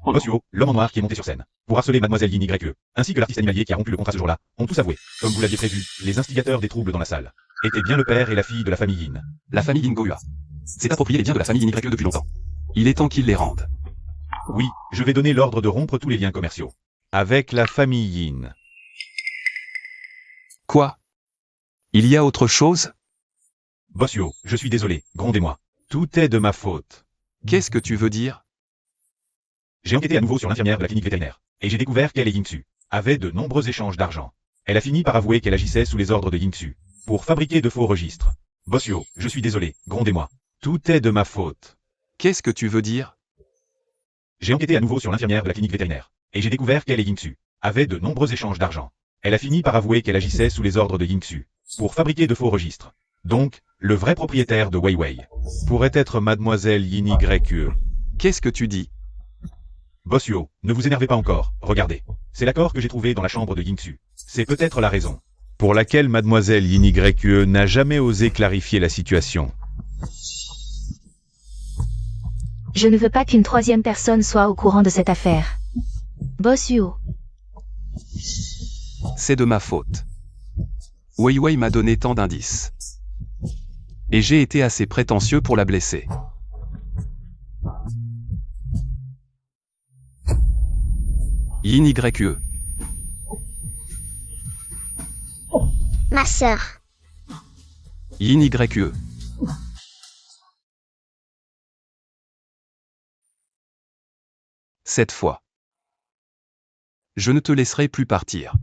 Bossuo, l'homme en noir qui est monté sur scène, pour harceler Mademoiselle Yin YE, ainsi que l'artiste animalier qui a rompu le contrat ce jour-là, ont tous avoué, comme vous l'aviez prévu, les instigateurs des troubles dans la salle étaient bien le père et la fille de la famille Yin. La famille Yin Gohua s'est approprié les biens de la famille Yin YE depuis longtemps. Il est temps qu'ils les rendent. Oui, je vais donner l'ordre de rompre tous les liens commerciaux avec la famille Yin. Quoi? Il y a autre chose? Bossuo, je suis désolé, grondez-moi. Tout est de ma faute. Qu'est-ce que tu veux dire? J'ai enquêté à nouveau sur l'infirmière de la clinique vétérinaire, et j'ai découvert qu'elle et Yingsu avaient de nombreux échanges d'argent. Elle a fini par avouer qu'elle agissait sous les ordres de Yingsu, pour fabriquer de faux registres. Bossuo, je suis désolé, grondez-moi. Tout est de ma faute. Qu'est-ce que tu veux dire? J'ai enquêté à nouveau sur l'infirmière de la clinique vétérinaire, et j'ai découvert qu'elle et Yingsu avaient de nombreux échanges d'argent. Elle a fini par avouer qu'elle agissait sous les ordres de Yingsu, pour fabriquer de faux registres. Donc, le vrai propriétaire de Weiwei pourrait être Mademoiselle Yin YE. Qu'est-ce que tu dis? Bossuo, ne vous énervez pas encore, regardez. C'est l'accord que j'ai trouvé dans la chambre de Yingsu. C'est peut-être la raison pour laquelle Mademoiselle Yin YE n'a jamais osé clarifier la situation. Je ne veux pas qu'une troisième personne soit au courant de cette affaire. Bossuo. C'est de ma faute. Weiwei m'a donné tant d'indices. Et j'ai été assez prétentieux pour la blesser. Yin YE. Ma sœur. Yin YE. Cette fois. Je ne te laisserai plus partir.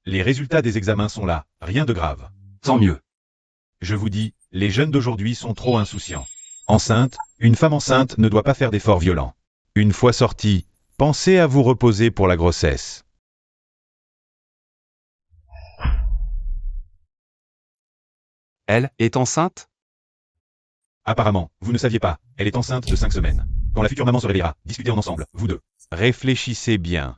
Les résultats des examens sont là, rien de grave. Tant mieux. Je vous dis, les jeunes d'aujourd'hui sont trop insouciants. Enceinte, une femme enceinte ne doit pas faire d'efforts violents. Une fois sortie, pensez à vous reposer pour la grossesse. Elle est enceinte? Apparemment, vous ne saviez pas, elle est enceinte de 5 semaines. Quand la future maman se réveillera, discutez en ensemble, vous deux. Réfléchissez bien.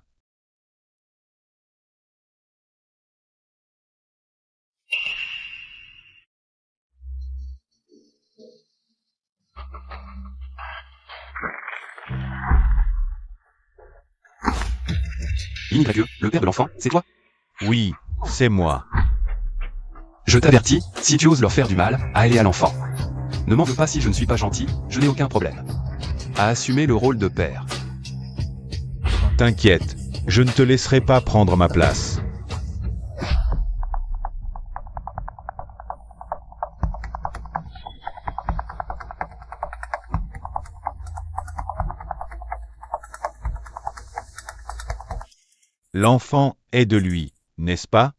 Yin YE, le père de l'enfant, c'est toi? Oui, c'est moi. Je t'avertis, si tu oses leur faire du mal, à elle et à l'enfant. Ne m'en veux pas si je ne suis pas gentil, je n'ai aucun problème. À assumer le rôle de père. T'inquiète, je ne te laisserai pas prendre ma place. L'enfant est de lui, n'est-ce pas?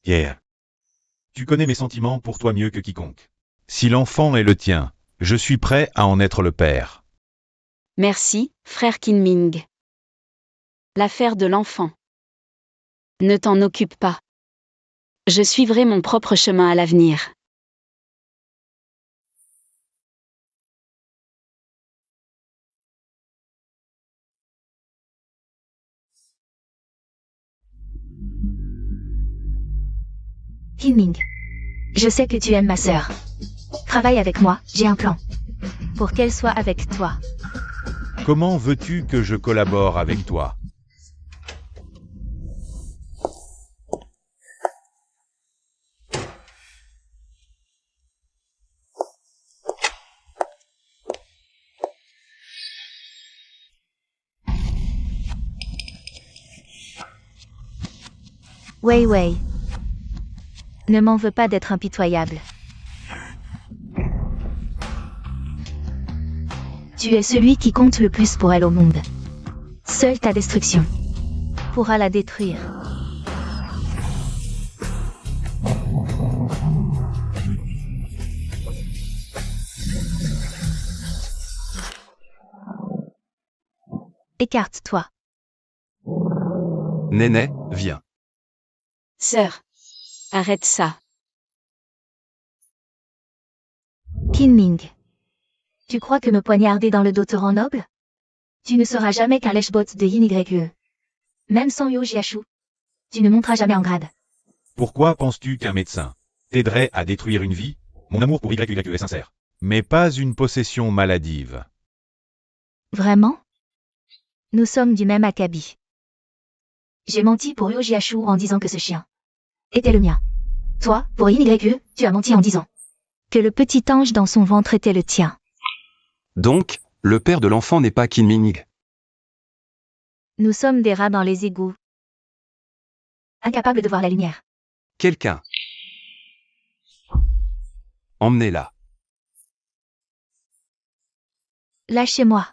Pierre. Tu connais mes sentiments pour toi mieux que quiconque. Si l'enfant est le tien, je suis prêt à en être le père. Merci, frère Kinming. L'affaire de l'enfant. Ne t'en occupe pas. Je suivrai mon propre chemin à l'avenir. Kinming. Je sais que tu aimes ma sœur. Travaille avec moi, j'ai un plan. Pour qu'elle soit avec toi. Comment veux-tu que je collabore avec toi? Wei Wei. Ne m'en veux pas d'être impitoyable. Tu es celui qui compte le plus pour elle au monde. Seule ta destruction pourra la détruire. Écarte-toi. Néné, viens. Sœur. Arrête ça. Kinming. Tu crois que me poignarder dans le dos te rend noble? Tu ne seras jamais qu'un lèche-bot de Yin YE. Même sans Yo Jiashu. Tu ne monteras jamais en grade. Pourquoi penses-tu qu'un médecin t'aiderait à détruire une vie? Mon amour pour YYE est sincère. Mais pas une possession maladive. Vraiment? Nous sommes du même acabit. J'ai menti pour Yo Jiashu en disant que ce chien était le mien. Toi, pour Yin YE, tu as menti en disant que le petit ange dans son ventre était le tien. Donc, le père de l'enfant n'est pas Kinming. Nous sommes des rats dans les égouts. Incapables de voir la lumière. Quelqu'un. Emmenez-la. Lâchez-moi.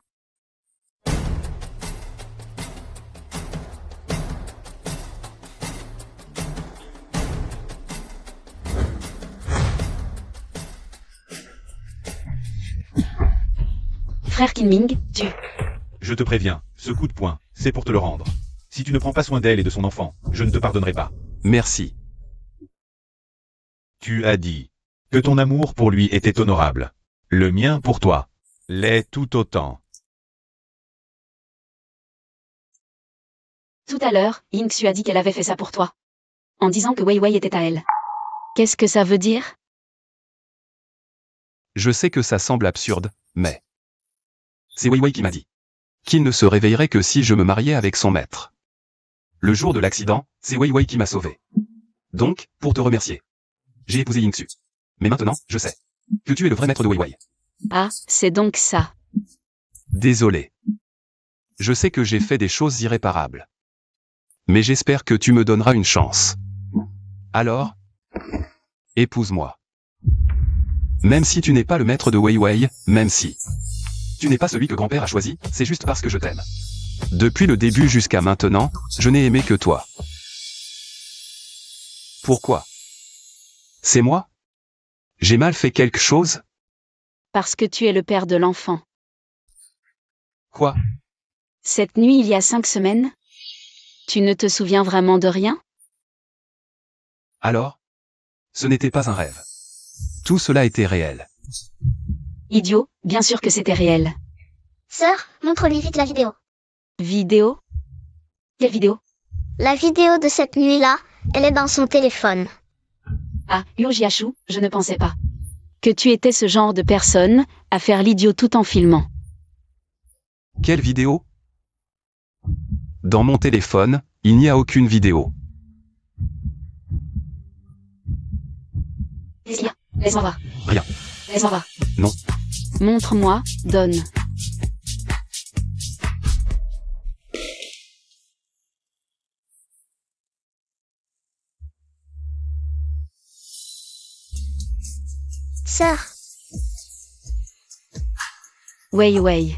Frère Kinming, tu... Je te préviens, ce coup de poing, c'est pour te le rendre. Si tu ne prends pas soin d'elle et de son enfant, je ne te pardonnerai pas. Merci. Tu as dit que ton amour pour lui était honorable. Le mien pour toi l'est tout autant. Tout à l'heure, Yingxu a dit qu'elle avait fait ça pour toi. En disant que Wei Wei était à elle. Qu'est-ce que ça veut dire? Je sais que ça semble absurde, mais... C'est Wei Wei qui m'a dit qu'il ne se réveillerait que si je me mariais avec son maître. Le jour de l'accident, c'est Wei Wei qui m'a sauvé. Donc, pour te remercier, j'ai épousé Yingxu. Mais maintenant, je sais que tu es le vrai maître de Wei Wei. Ah, c'est donc ça. Désolé. Je sais que j'ai fait des choses irréparables. Mais j'espère que tu me donneras une chance. Alors, épouse-moi. Même si tu n'es pas le maître de Wei Wei, même si tu n'es pas celui que grand-père a choisi, c'est juste parce que je t'aime. Depuis le début jusqu'à maintenant, je n'ai aimé que toi. Pourquoi? C'est moi? J'ai mal fait quelque chose? Parce que tu es le père de l'enfant. Quoi? Cette nuit il y a 5 semaines? Tu ne te souviens vraiment de rien? Alors? Ce n'était pas un rêve. Tout cela était réel. Idiot, bien sûr que c'était réel. Sœur, montre-lui vite la vidéo. Vidéo? Quelle vidéo? La vidéo de cette nuit-là, elle est dans son téléphone. Ah, Yo Jiashu, je ne pensais pas que tu étais ce genre de personne à faire l'idiot tout en filmant. Quelle vidéo? Dans mon téléphone, il n'y a aucune vidéo. Laisse-moi voir. Rien. Laisse-moi voir. Non. Montre-moi, donne. Sœur, Wei Wei.